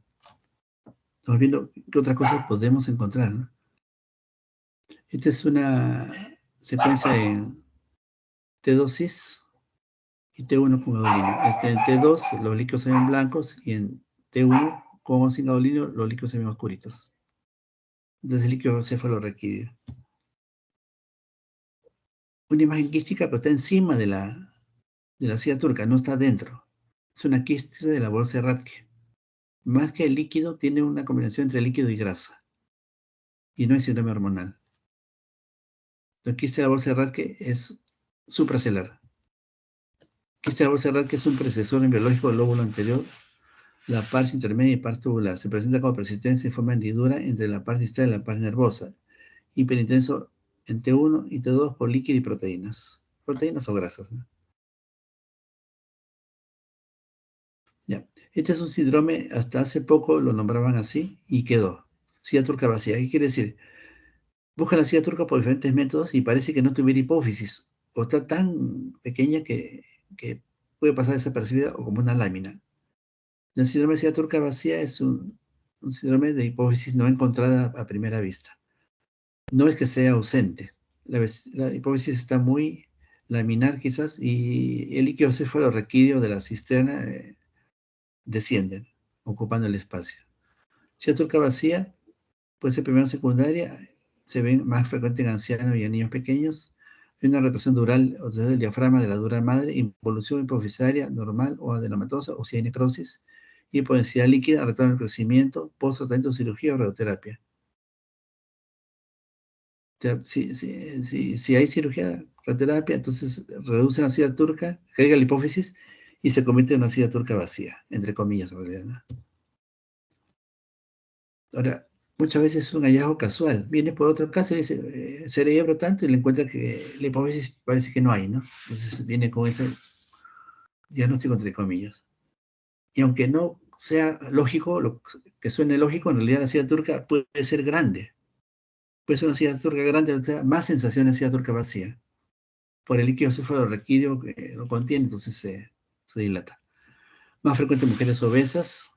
Estamos viendo qué otra cosa podemos encontrar, ¿no? Esta es una secuencia en T2 cis y T1 con gaudilio. En T2 los líquidos se ven blancos y en T1 con sin gaudilio los líquidos se ven oscuritos. Entonces el líquido cefalorraquídeo. Una imagen quística, pero está encima de la silla turca, no está dentro. Es una quiste de la bolsa de Rathke. Más que el líquido, tiene una combinación entre líquido y grasa. Y no es síndrome hormonal. La quiste de la bolsa de Rathke es supracelular. Quiste de la bolsa de Rathke es un predecesor embriológico del lóbulo anterior, la parte intermedia y parte tubular. Se presenta como persistencia en forma de hendidura entre la parte distal y la parte nervosa. Hiperintenso en T1 y T2 por líquido y proteínas. Proteínas o grasas, ¿no? Ya. Este es un síndrome, hasta hace poco lo nombraban así y quedó. Silla turca vacía. ¿Qué quiere decir? Busca la silla turca por diferentes métodos y parece que no tuviera hipófisis. O está tan pequeña que puede pasar desapercibida o como una lámina. El síndrome de silla turca vacía es un síndrome de hipófisis no encontrada a primera vista. No es que sea ausente. La hipófisis está muy laminar quizás y el líquido cefalorraquídeo de la cisterna descienden, ocupando el espacio. Si turca vacía puede ser primero o secundaria, se ven más frecuente en ancianos y en niños pequeños. Hay una retracción dural, o sea, del diafragma de la dura madre, involución hipofisaria normal o adenomatosa, o si hay necrosis, hipodensidad líquida, retardo del crecimiento, post-tratamiento, cirugía o radioterapia. O sea, si hay cirugía, radioterapia, entonces reduce la silla turca, carga la hipófisis y se convierte en una silla turca vacía, entre comillas, en realidad, ¿no? Ahora, muchas veces es un hallazgo casual. Viene por otro caso y dice, cerebro tanto, y le encuentra que la hipófisis parece que no hay, ¿no? Entonces viene con ese diagnóstico entre comillas. Y aunque no sea lógico, lo que suene lógico, en realidad la silla turca puede ser grande. Puede ser una silla turca grande, o sea, más sensación de silla turca vacía. Por el líquido cefalorraquídeo que lo contiene, entonces se dilata. Más frecuente en mujeres obesas.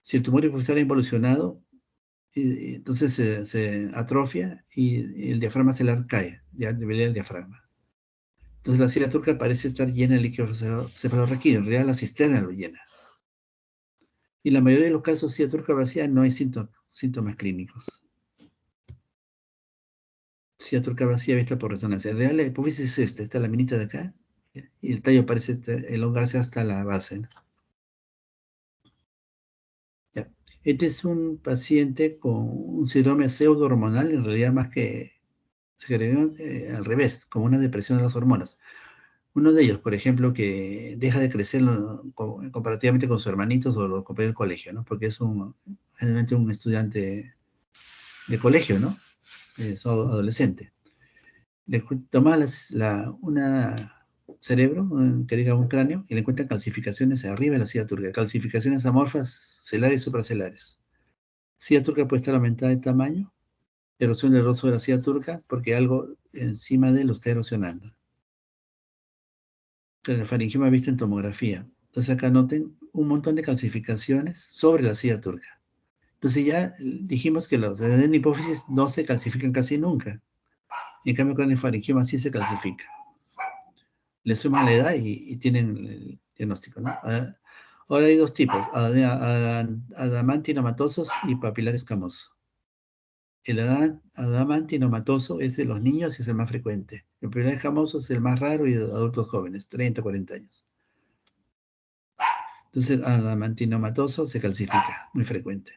Si el tumor hipofisal ha involucionado, y entonces se atrofia y el diafragma celular cae, ya debería el diafragma. Entonces la silla turca parece estar llena de líquido cefalorraquídeo, en realidad la cisterna lo llena. Y en la mayoría de los casos, silla turca vacía no hay síntomas clínicos. Silla turca vacía vista por resonancia. En realidad la hipófisis es esta laminita de acá, y el tallo parece elongarse hasta la base, ¿no? Ya. Este es un paciente con un síndrome pseudo-hormonal, en realidad más que se agregó al revés, como una depresión de las hormonas. Uno de ellos, por ejemplo, que deja de crecer comparativamente con sus hermanitos o los compañeros del colegio, ¿no? Porque es generalmente un estudiante de colegio, ¿no? Es adolescente. Le toma una cerebro, que diga un cráneo, y le encuentran calcificaciones arriba de la silla turca, calcificaciones amorfas, celares y supracelares. Silla turca puede estar aumentada de tamaño, erosión del rostro de la silla turca, porque algo encima de él lo está erosionando. El faringioma visto en tomografía. Entonces acá noten un montón de calcificaciones sobre la silla turca. Entonces ya dijimos que los de hipófisis no se calcifican casi nunca. En cambio con el faringioma sí se calcifica. Le suman la edad y tienen el diagnóstico, ¿no? Ahora hay dos tipos, adamantinomatosos y papilar escamoso. El adamantinomatoso es de los niños y es el más frecuente. El papilar escamoso es el más raro y de adultos jóvenes, 30, 40 años. Entonces, el adamantinomatoso se calcifica, muy frecuente.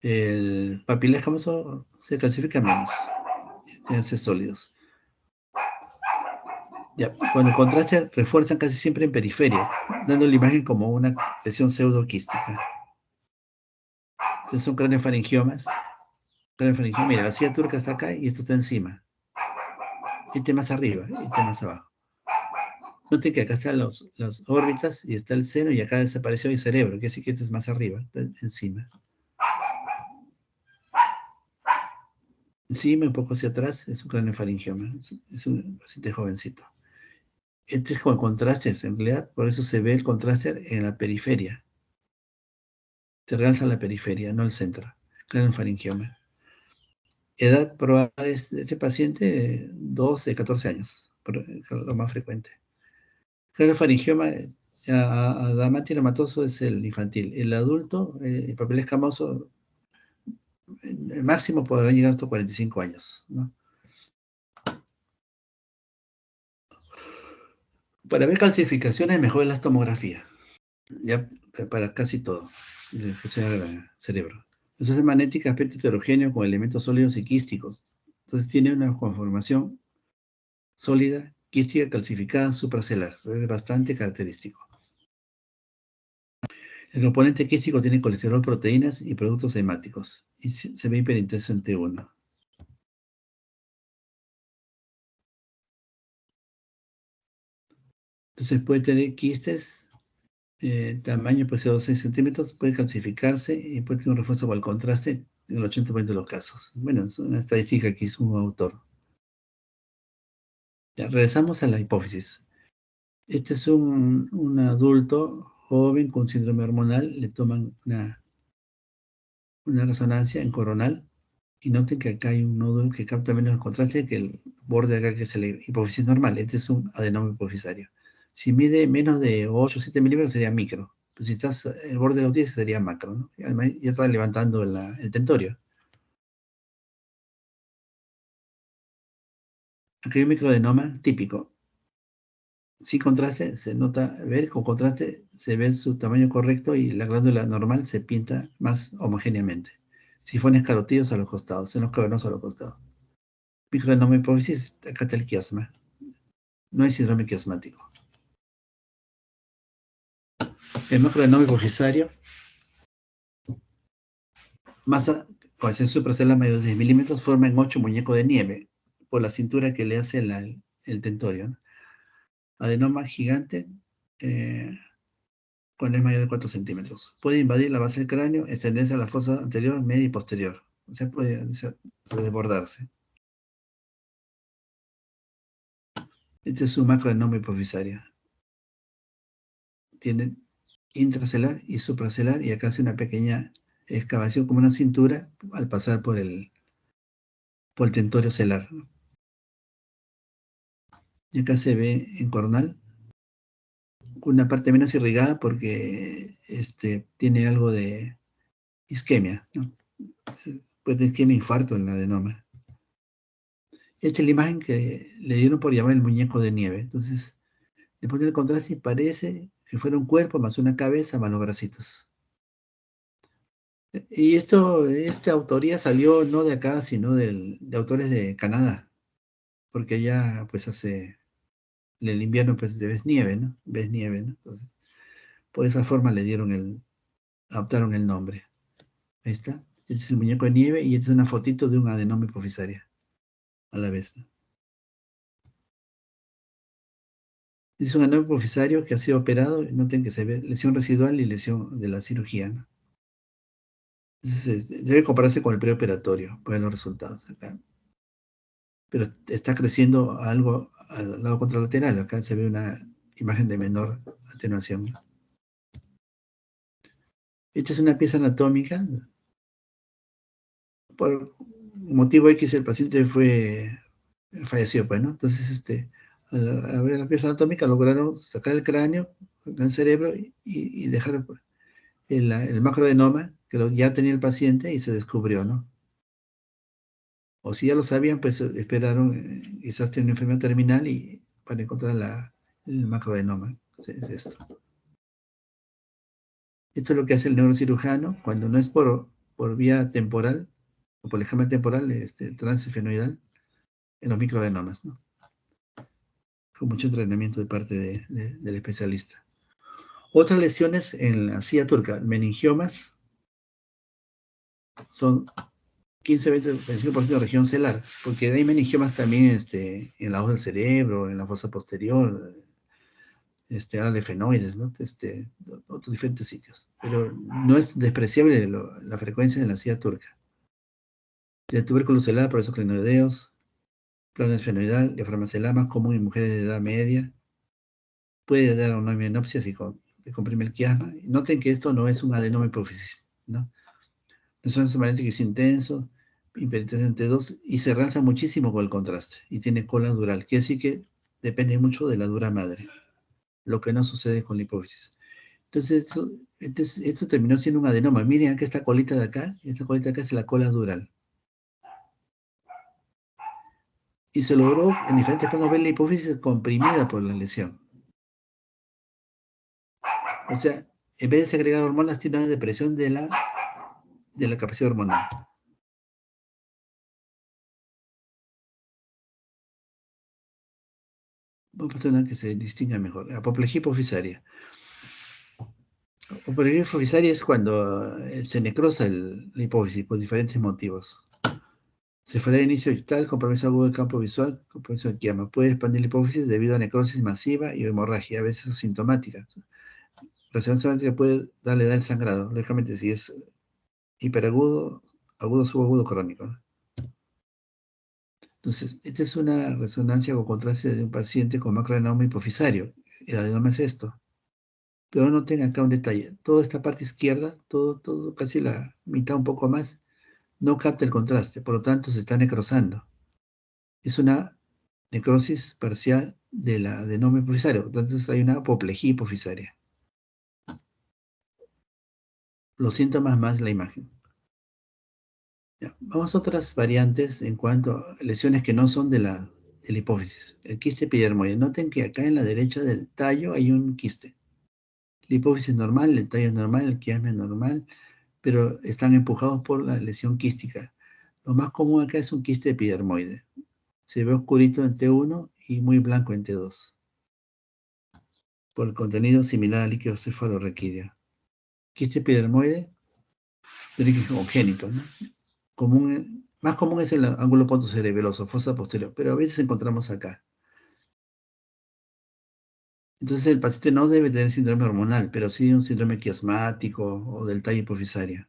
El papilé escamoso se calcifica menos, tiene ser sólidos. Ya, con el contraste refuerzan casi siempre en periferia, dando la imagen como una lesión pseudoquística. Entonces son craneofaringiomas. Craneofaringioma, mira, la silla turca está acá y esto está encima. Este más arriba, este más abajo. Note que acá están las órbitas y está el seno y acá desapareció el cerebro, que sí que este es más arriba, está encima. Encima, un poco hacia atrás, es un craneofaringioma. Es un paciente jovencito. Este es con contrastes, en realidad, por eso se ve el contraste en la periferia. Se realza la periferia, no el centro. Craneofaringioma. Edad probable de este paciente, 12, 14 años, lo más frecuente. El faringioma adamantinomatoso es el infantil. El adulto, el papel escamoso, el máximo podrá llegar hasta 45 años, ¿no? Para ver calcificaciones, mejor la tomografía, ya para casi todo, que sea el cerebro. Entonces, es magnética, aspecto heterogéneo con elementos sólidos y quísticos. Entonces, tiene una conformación sólida, quística, calcificada, supracelular. Entonces, es bastante característico. El componente quístico tiene colesterol, proteínas y productos hemáticos. Y se ve hiperintenso en T1. Entonces, puede tener quistes, tamaño puede ser 12 centímetros, puede calcificarse y puede tener un refuerzo por el contraste en el 80% de los casos. Bueno, es una estadística que hizo un autor. Ya, regresamos a la hipófisis. Este es un adulto joven con síndrome hormonal, le toman una resonancia en coronal y noten que acá hay un nódulo que capta menos el contraste que el borde de acá, que es la hipófisis normal. Este es un adenoma hipofisario. Si mide menos de 8 o 7 milímetros sería micro. Pues si estás el borde de los 10 sería macro, ¿no? Y además ya está levantando el tentorio. Aquí hay un microadenoma típico. Sin contraste se nota, ver con contraste se ve su tamaño correcto y la glándula normal se pinta más homogéneamente. Sifones carotídeos a los costados, senos cavernosos a los costados. Microadenoma hipófisis, acá está el quiasma. No hay síndrome quiasmático. El macroadenoma hipofisario, masa con exceso supracella mayor de 10 milímetros, forma en 8 muñecos de nieve por la cintura que le hace el tentorio, ¿no? Adenoma gigante, eh, cuando es mayor de 4 centímetros. Puede invadir la base del cráneo, extenderse a la fosa anterior, media y posterior. O sea, puede desbordarse. Este es un macroadenoma hipofisario. Tiene intracelular y supracelular y acá hace una pequeña excavación como una cintura al pasar por el tentorio celular, ¿no? Y acá se ve en coronal una parte menos irrigada porque tiene algo de isquemia, ¿no? Puede tener isquemia, infarto en el adenoma. Esta es la imagen que le dieron por llamar el muñeco de nieve. Entonces, le ponen el contraste y parece que fuera un cuerpo más una cabeza más los bracitos. Y esta autoría salió no de acá, sino de autores de Canadá, porque allá pues en el invierno pues ves nieve, ¿no? Ves nieve, ¿no? Entonces, por esa forma adoptaron el nombre. Ahí está. Este es el muñeco de nieve y esta es una fotito de un adenoma hipofisaria a la vez, ¿no? Es un adenoma hipofisario que ha sido operado, noten que se ve lesión residual y lesión de la cirugía, ¿no? Entonces, debe compararse con el preoperatorio para ver los resultados acá. Pero está creciendo algo al lado contralateral. Acá se ve una imagen de menor atenuación. Esta es una pieza anatómica. Por motivo X el paciente falleció, pues, ¿no? Entonces, al ver la pieza anatómica lograron sacar el cráneo, el cerebro y dejar el macroadenoma que ya tenía el paciente y se descubrió, ¿no? O si ya lo sabían, pues esperaron, quizás tiene una enfermedad terminal y para encontrar el macroadenoma. Es esto. Esto es lo que hace el neurocirujano cuando no es por vía temporal o por examen temporal, transfenoidal, en los microadenomas, ¿no? Con mucho entrenamiento de parte del especialista. Otras lesiones en la silla turca, meningiomas, son 15-20-25% de región celular, porque hay meningiomas también en la hoja del cerebro, en la fosa posterior, área de fenoides, ¿no? Otros diferentes sitios. Pero no es despreciable la frecuencia en la silla turca. De tuberculosis celular, procesos clinoideos, plano esfenoidal, diafragma común en mujeres de edad media. Puede dar una miopsia si comprime el quiasma. Noten que esto no es un adenoma hipófisis, ¿no? Resonancia magnética es intenso, hiperintensas en T2 y se realza muchísimo con el contraste y tiene cola dural, quiere decir que depende mucho de la dura madre, lo que no sucede con la hipófisis. Entonces, esto terminó siendo un adenoma. Miren acá esta colita de acá, esta colita de acá es la cola dural. Y se logró en diferentes planos ver la hipófisis comprimida por la lesión. O sea, en vez de segregar hormonas, tiene una depresión de la capacidad hormonal. Vamos a hacer una que se distinga mejor. Apoplejía hipofisaria. Apoplejía hipofisaria es cuando se necrosa la hipófisis por diferentes motivos. Cefalea de inicio ictal, compromiso agudo del campo visual, compromiso de quiama. Puede expandir la hipófisis debido a necrosis masiva y hemorragia, a veces asintomática. La reacción semántica puede darle edad al sangrado, lógicamente si es hiperagudo, agudo, subagudo, crónico, ¿no? Entonces, esta es una resonancia o contraste de un paciente con macroadenoma hipofisario. El adenoma es esto. Pero noten acá un detalle. Toda esta parte izquierda, todo, casi la mitad, un poco más, no capta el contraste, por lo tanto se está necrosando. Es una necrosis parcial del adenoma hipofisario. Entonces hay una apoplejía hipofisaria. Los síntomas más la imagen. Ya, vamos a otras variantes en cuanto a lesiones que no son de la hipófisis. El quiste epidermoide. Noten que acá en la derecha del tallo hay un quiste. La hipófisis es normal, el tallo es normal, el quiasma es normal, pero están empujados por la lesión quística. Lo más común acá es un quiste epidermoide. Se ve oscurito en T1 y muy blanco en T2, por el contenido similar al líquido cefalorraquídeo. Quiste epidermoide de origen congénito, ¿no? Más común es el ángulo pontocerebeloso, fosa posterior, pero a veces encontramos acá. Entonces el paciente no debe tener síndrome hormonal, pero sí un síndrome quiasmático o del tallo hipofisario.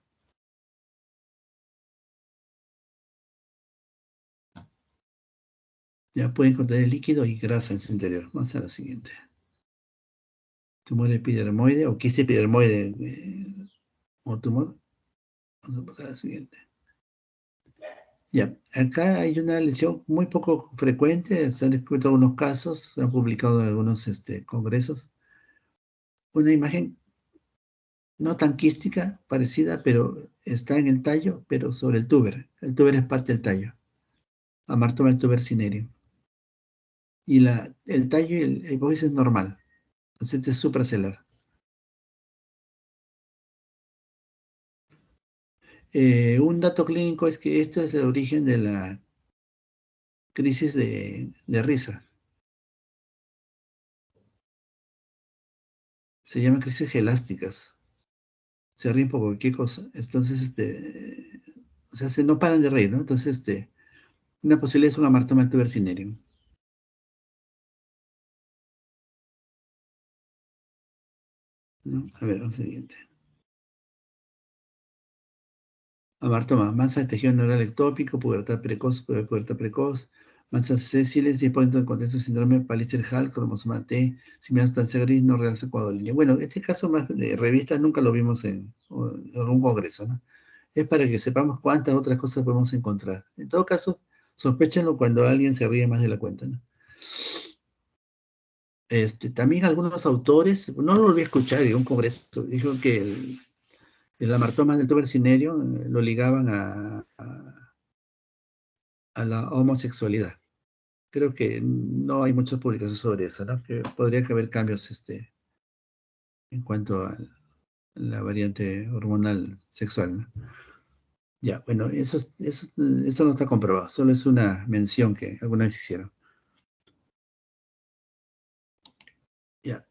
Ya pueden contener líquido y grasa en su interior. Vamos a la siguiente. Tumor epidermoide o quiste epidermoide o tumor. Vamos a pasar a la siguiente. Ya, acá hay una lesión muy poco frecuente, se han descubierto algunos casos, se han publicado en algunos congresos. Una imagen no tan quística, parecida, pero está en el tallo, pero sobre el túber. El túber es parte del tallo. Amartoma el túber cinerio. Y el tallo y el hipófisis es normal. Entonces este es supracelular. Un dato clínico es que esto es el origen de la crisis de risa. Se llama crisis gelásticas. Se ríen por cualquier cosa. Entonces, o sea, no paran de reír, ¿no? Entonces, una posibilidad es un amartoma tuber cinereum, ¿no? A ver, el siguiente. Amartoma, masa de tejido neural ectópico, pubertad precoz, manchas sésiles y por en contexto de síndrome Pallister-Hall, cromosoma T, similar sustancia gris, no realza coadolínea. Bueno, este caso más de revistas nunca lo vimos en un congreso, ¿no? Es para que sepamos cuántas otras cosas podemos encontrar. En todo caso, sospéchenlo cuando alguien se ríe más de la cuenta, ¿no? También algunos autores, no lo volví a escuchar en un congreso, dijo que el amartoma del tuber cinerio lo ligaban a la homosexualidad. Creo que no hay muchas publicaciones sobre eso, ¿no? Que podría haber cambios en cuanto a la variante hormonal sexual, ¿no? Ya, bueno, eso no está comprobado, solo es una mención que alguna vez hicieron. Ya.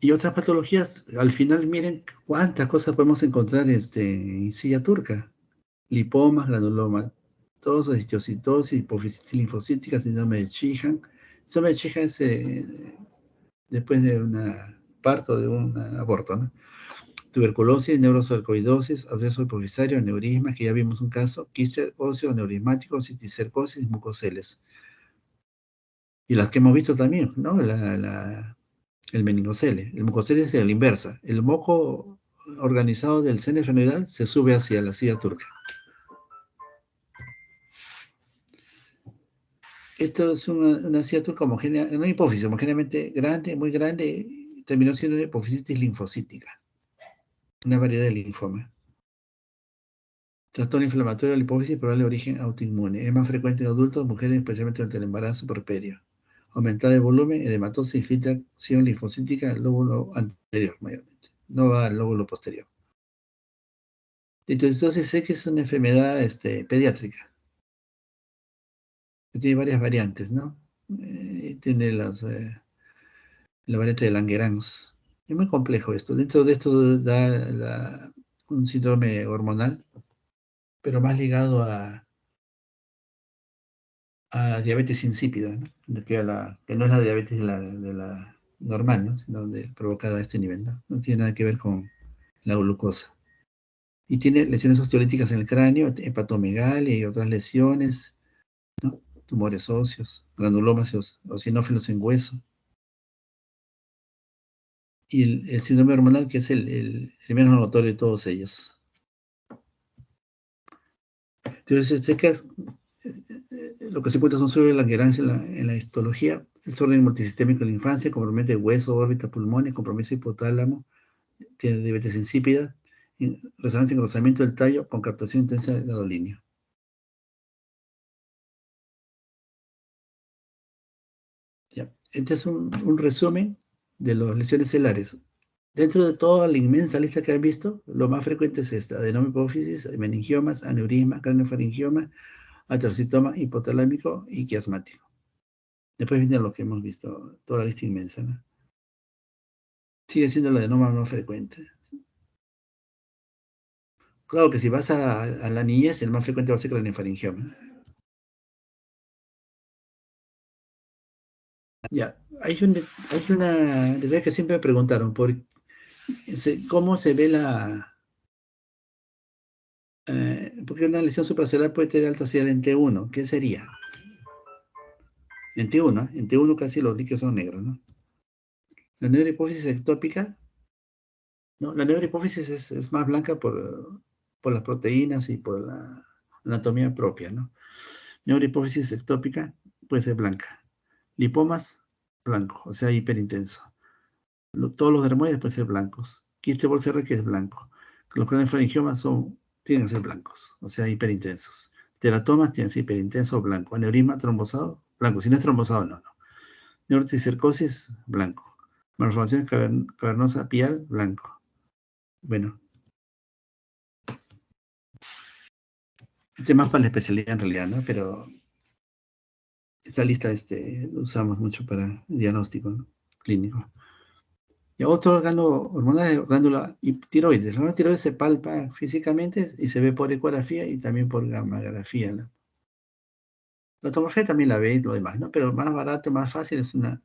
Y otras patologías, al final miren cuántas cosas podemos encontrar en silla turca. Lipomas, granulomas, todos los histiocytosis, hipófisis linfocítica, síndrome de Sheehan. Síndrome de Sheehan es después de un parto, de un aborto, ¿no? Tuberculosis, neurosarcoidosis, absceso hipofisario, aneurismas, que ya vimos un caso, quiste óseo neurismático, citicercosis, mucoceles. Y las que hemos visto también, ¿no? El meningocele. El mucocele es la inversa. El moco organizado del seno esfenoidal se sube hacia la silla turca. Esto es una silla turca homogénea, una hipófisis homogéneamente grande, muy grande, y terminó siendo una hipofisitis linfocítica, una variedad de linfoma. Trastorno inflamatorio de la hipófisis probable de origen autoinmune. Es más frecuente en adultos, mujeres, especialmente durante el embarazo puerperio. Aumentada de volumen, edematosa, infiltración linfocítica del lóbulo anterior, mayormente. No va al lóbulo posterior. Entonces sé que es una enfermedad pediátrica, que tiene varias variantes, ¿no? Tiene la variante de Langerhans. Es muy complejo esto. Dentro de esto da un síndrome hormonal, pero más ligado a diabetes insípida, ¿no? Que no es la diabetes de la normal, ¿no? Sino provocada a este nivel, ¿no? No tiene nada que ver con la glucosa. Y tiene lesiones osteolíticas en el cráneo, hepatomegalia y otras lesiones, ¿no? Tumores óseos, granulomas eosinófilos en hueso. Y el síndrome hormonal, que es el menos notorio de todos ellos. Entonces, lo que se encuentra son sobre la Langerhans en la histología, desorden multisistémico en la infancia, compromete hueso, órbita, pulmones, compromiso hipotálamo, tiene diabetes insípida, resonancia y engrosamiento del tallo con captación intensa de gadolinio. ¿Ya? Este es un resumen de las lesiones celares. Dentro de toda la inmensa lista que han visto, lo más frecuente es esta: adenoma hipófisis, meningiomas, aneurisma, craneofaringioma, aterocitoma hipotalámico y quiasmático. Después viene lo que hemos visto, toda la lista inmensa, ¿no? Sigue siendo el adenoma más frecuente. Claro que si vas a la niñez, el más frecuente va a ser craneofaringioma. Ya, hay una idea que siempre me preguntaron, ¿cómo se ve porque una lesión supracelular puede tener alta señal en T1? ¿Qué sería? En T1, ¿eh? En T1 casi los líquidos son negros, ¿no? La neurohipófisis ectópica, ¿no? La neurohipófisis es más blanca por las proteínas y por la anatomía propia, ¿no? Neurohipófisis ectópica puede ser blanca. Lipomas, blanco, o sea, hiperintenso. Todos los dermoides pueden ser blancos. Quiste bolsa que es blanco. Los craniofaringiomas tienen que ser blancos, o sea, hiperintensos. Teratomas tienen que ser hiperintenso o blanco. Aneurisma trombosado, blanco. Si no es trombosado, no. Neurocicercosis, blanco. Malformación cavernosa pial, blanco. Bueno, este más para la especialidad en realidad, ¿no? Pero esta lista lo usamos mucho para el diagnóstico, ¿no? Clínico. Y otro órgano hormonal es la glándula tiroides. La glándula tiroides se palpa físicamente y se ve por ecografía y también por gammagrafía, ¿no? La tomografía también la ve y lo demás, ¿no? Pero más barato, más fácil es una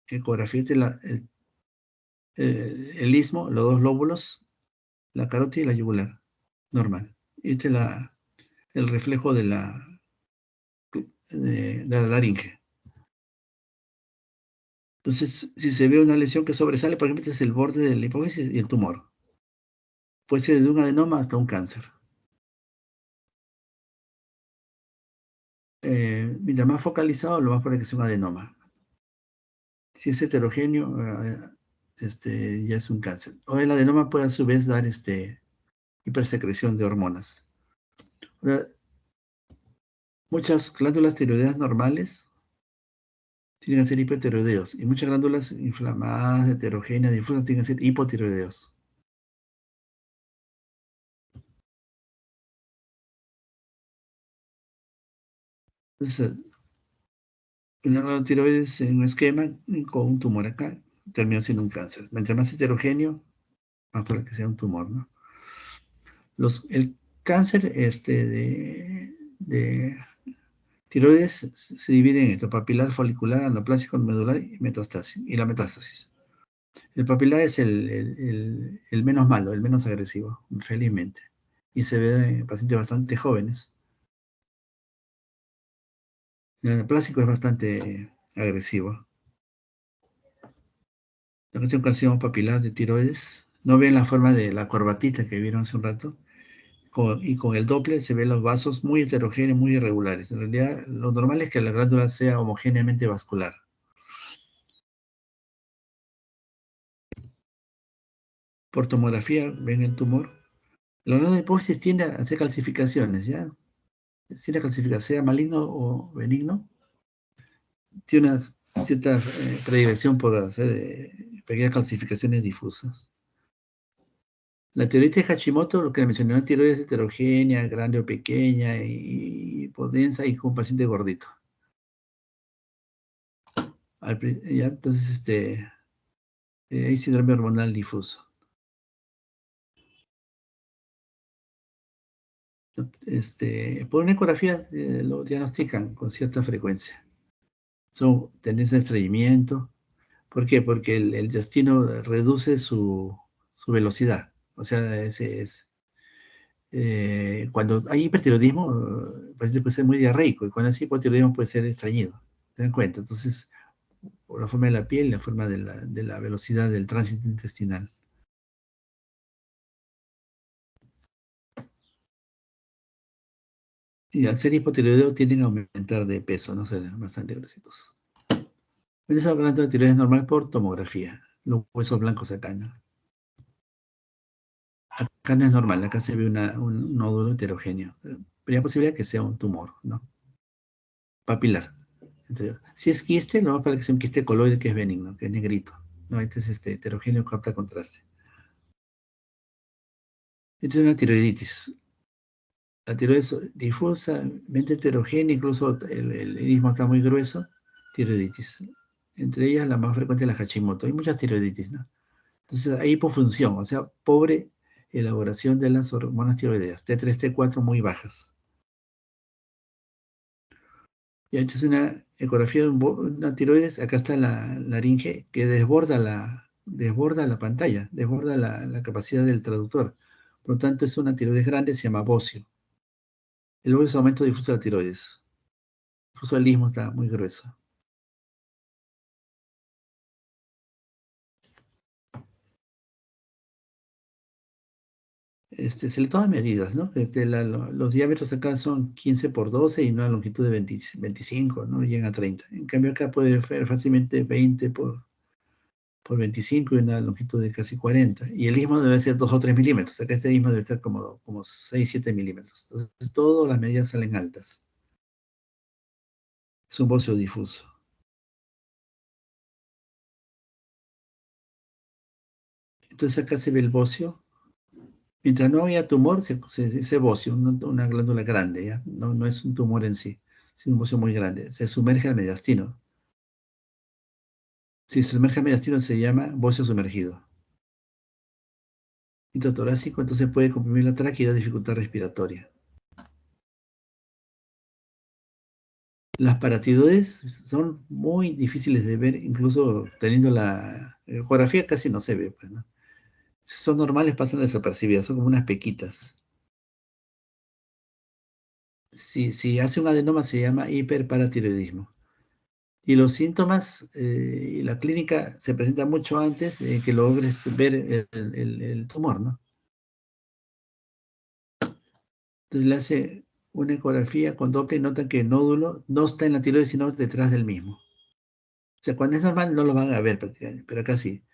ecografía. El istmo, los dos lóbulos, la carótida y la yugular, normal. Este es el reflejo de la laringe. Entonces, si se ve una lesión que sobresale, por ejemplo, este es el borde de la hipófisis y el tumor. Puede ser desde un adenoma hasta un cáncer. Mientras más focalizado, lo más probable que sea un adenoma. Si es heterogéneo, ya es un cáncer. O el adenoma puede a su vez dar hipersecreción de hormonas. Ahora, muchas glándulas tiroideas normales tienen que ser hipotiroideos y muchas glándulas inflamadas, heterogéneas, difusas tienen que ser hipotiroideos. Entonces, una glándula tiroides en un esquema con un tumor acá termina siendo un cáncer. Mientras más heterogéneo, más probable que sea un tumor, ¿no? El cáncer de tiroides se divide en esto: papilar, folicular, anaplásico, medular y metástasis. Y la metástasis. El papilar es el menos malo, el menos agresivo, felizmente. Y se ve en pacientes bastante jóvenes. El anaplásico es bastante agresivo. La cuestión carcinoma papilar de tiroides ¿No ven la forma de la corbatita que vieron hace un rato? Y con el Doppler se ven los vasos muy heterogéneos, muy irregulares. En realidad, lo normal es que la glándula sea homogéneamente vascular. Por tomografía, ven el tumor. La glándula de hipófisis tiende a hacer calcificaciones, ¿ya? Si la calcificación sea maligno o benigno, tiene una cierta predilección por hacer pequeñas calcificaciones difusas. La tiroides de Hashimoto, lo que mencioné, una tiroides heterogénea, grande o pequeña, y densa y con un paciente gordito. Ya, entonces, hay síndrome hormonal difuso. Por una ecografía lo diagnostican con cierta frecuencia. Son tendencia de estreñimiento. ¿Por qué? Porque el intestino reduce su velocidad. O sea, cuando hay hipertiroidismo, el paciente puede ser muy diarreico, y cuando hay hipotiroidismo puede ser estreñido. ¿Se dan cuenta? Entonces, por la forma de la piel, la forma de la velocidad del tránsito intestinal. Y al ser hipotiroideo tienden a aumentar de peso, no ser bastante grositos. Esa glándula tiroides es normal por tomografía. Los huesos blancos acá, ¿no? Acá no es normal, acá se ve un nódulo heterogéneo. Pero hay posibilidad que sea un tumor, ¿no? Papilar. Si es quiste, no va para que sea un quiste coloide que es benigno, que es negrito. No, este es heterogéneo, capta contraste. Esta es una tiroiditis. La tiroides difusamente heterogénea, incluso el istmo está muy grueso, tiroiditis. Entre ellas la más frecuente es la Hashimoto. Hay muchas tiroiditis, ¿no? Entonces hay hipofunción, o sea, pobre elaboración de las hormonas tiroideas, T3, T4 muy bajas. Y esta es una ecografía de una tiroides, acá está la laringe que desborda la pantalla, desborda la capacidad del traductor. Por lo tanto, es una tiroides grande, se llama bocio. El bocio es aumento difuso de la tiroides. Incluso el istmo está muy grueso. Se le toman medidas, ¿no? Los diámetros acá son 15 por 12 y una longitud de 25, ¿no? Llegan a 30. En cambio acá puede ser fácilmente 20 por 25 y una longitud de casi 40. Y el istmo debe ser 2 o 3 milímetros. Acá este istmo debe estar como 6, 7 milímetros. Entonces todas las medidas salen altas. Es un bocio difuso. Entonces acá se ve el bocio. Mientras no haya tumor, se dice bocio, una glándula grande, ¿ya? No, no es un tumor en sí, es un bocio muy grande. Se sumerge al mediastino. Si se sumerge al mediastino se llama bocio sumergido. Hito torácico, entonces puede comprimir la tráquea y dar dificultad respiratoria. Las paratidoides son muy difíciles de ver, incluso teniendo la ecografía casi no se ve, pues, ¿no? Si son normales, pasan desapercibidas, son como unas pequitas. Si hace un adenoma se llama hiperparatiroidismo. Y los síntomas y la clínica se presenta mucho antes de que logres ver el tumor, ¿no? Entonces le hace una ecografía con Doppler y nota que el nódulo no está en la tiroides, sino detrás del mismo. O sea, cuando es normal no lo van a ver prácticamente, pero acá sí.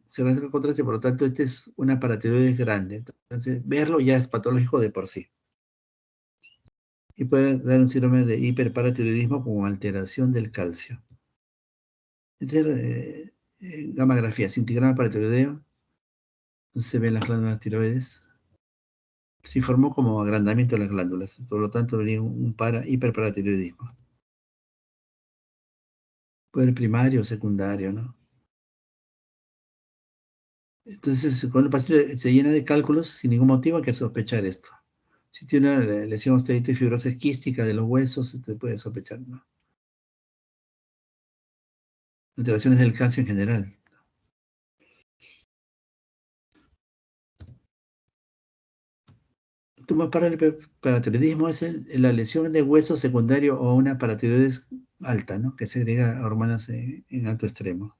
Se va a hacer contraste, por lo tanto, este es una paratiroides grande. Entonces, verlo ya es patológico de por sí. Y puede dar un síndrome de hiperparatiroidismo con alteración del calcio. Este es gammagrafía, cintigrama paratiroideo. Se ven las glándulas tiroides. Se informó como agrandamiento de las glándulas, por lo tanto, venía un hiperparatiroidismo. Puede ser primario o secundario, ¿no? Entonces, cuando el paciente se llena de cálculos, sin ningún motivo hay que sospechar esto. Si tiene una lesión osteoide fibrosa quística de los huesos, se puede sospechar, ¿no? Alteraciones del calcio en general. Tumor paratiroidismo es la lesión de hueso secundario o una paratiroides alta, ¿no? Que segrega hormonas en alto extremo.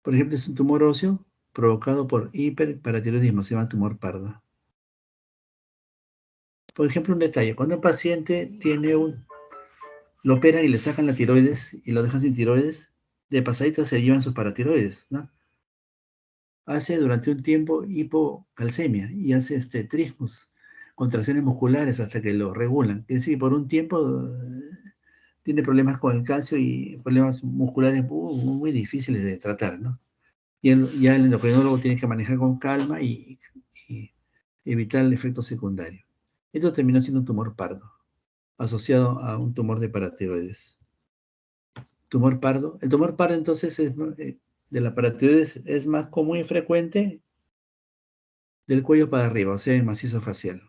Por ejemplo, es un tumor óseo, provocado por hiperparatiroidismo, se llama tumor pardo. Por ejemplo, un detalle, cuando un paciente lo operan y le sacan la tiroides y lo dejan sin tiroides, de pasadita se llevan sus paratiroides, ¿no? Hace durante un tiempo hipocalcemia y hace trismus, contracciones musculares hasta que lo regulan. Es decir, por un tiempo tiene problemas con el calcio y problemas musculares muy difíciles de tratar, ¿no? Ya el endocrinólogo tiene que manejar con calma y evitar el efecto secundario. Esto terminó siendo un tumor pardo, asociado a un tumor de paratiroides. Tumor pardo. El tumor pardo entonces de la paratiroides es más común y frecuente del cuello para arriba, o sea, en macizo facial.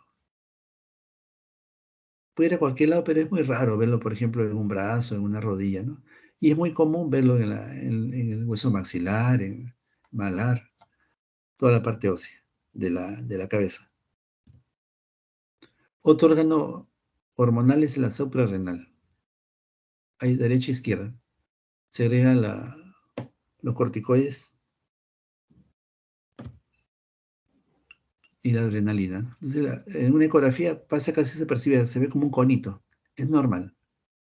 Puede ir a cualquier lado, pero es muy raro verlo, por ejemplo, en un brazo, en una rodilla, ¿no? Y es muy común verlo en el hueso maxilar, en malar, toda la parte ósea de la cabeza. Otro órgano hormonal es la suprarrenal. Hay derecha e izquierda. Segrega los corticoides y la adrenalina. Entonces, en una ecografía pasa casi se percibe, se ve como un conito. Es normal.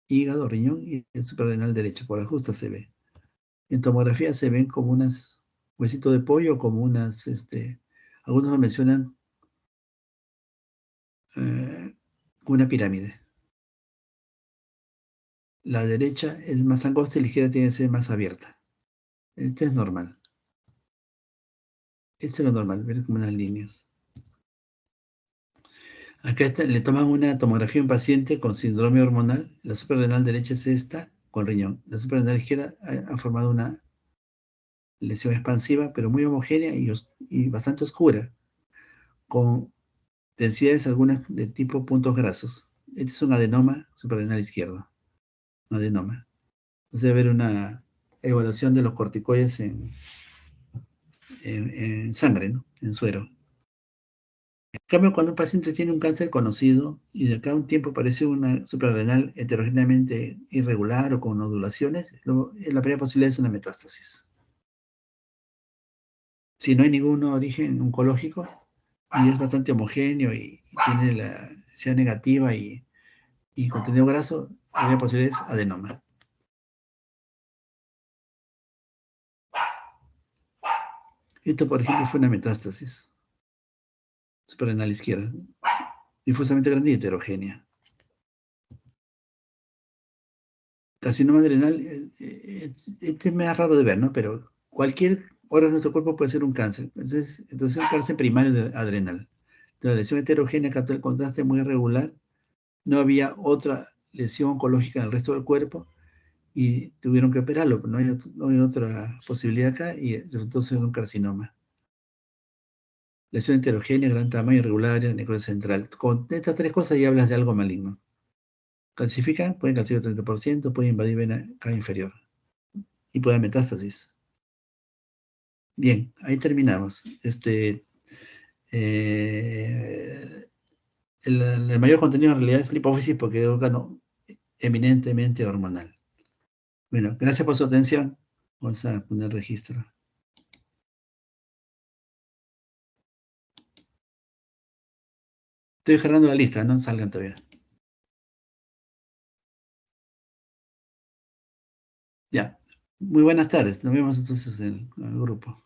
Hígado, riñón y el suprarrenal derecho, por la justa se ve. En tomografía se ven como unas huesitos de pollo, como algunos lo mencionan como una pirámide. La derecha es más angosta y la izquierda tiene que ser más abierta. Esto es normal. Esto es lo normal, ver como unas líneas. Acá le toman una tomografía a un paciente con síndrome hormonal. La suprarrenal derecha es esta, con riñón. La suprarrenal izquierda ha formado una lesión expansiva, pero muy homogénea y bastante oscura, con densidades algunas de tipo puntos grasos. Este es un adenoma suprarrenal izquierdo. Un adenoma. Entonces debe haber una evaluación de los corticoides en sangre, ¿no? En suero. En cambio, cuando un paciente tiene un cáncer conocido y de acá a un tiempo aparece una suprarrenal heterogéneamente irregular o con nodulaciones, la primera posibilidad es una metástasis. Si no hay ningún origen oncológico y es bastante homogéneo y tiene la densidad negativa y contenido graso, la primera posibilidad es adenoma. Esto, por ejemplo, fue una metástasis suprarrenal izquierda, difusamente grande y heterogénea. Carcinoma adrenal, este es más raro de ver, ¿no? Pero cualquier órgano de nuestro cuerpo puede ser un cáncer. Entonces es un cáncer primario adrenal. La lesión heterogénea captó el contraste muy irregular. No había otra lesión oncológica en el resto del cuerpo y tuvieron que operarlo. No hay otra posibilidad acá y resultó ser un carcinoma. Lesión heterogénea, gran tamaño, irregular, necrosis central. Con estas tres cosas ya hablas de algo maligno. Calcifican, pueden calcificar 30%, pueden invadir vena cava inferior y puede haber metástasis. Bien, ahí terminamos. Eh, el mayor contenido en realidad es la hipófisis porque es un órgano eminentemente hormonal. Bueno, gracias por su atención. Vamos a poner registro. Estoy generando la lista, no salgan todavía. Ya. Muy buenas tardes. Nos vemos entonces en el grupo.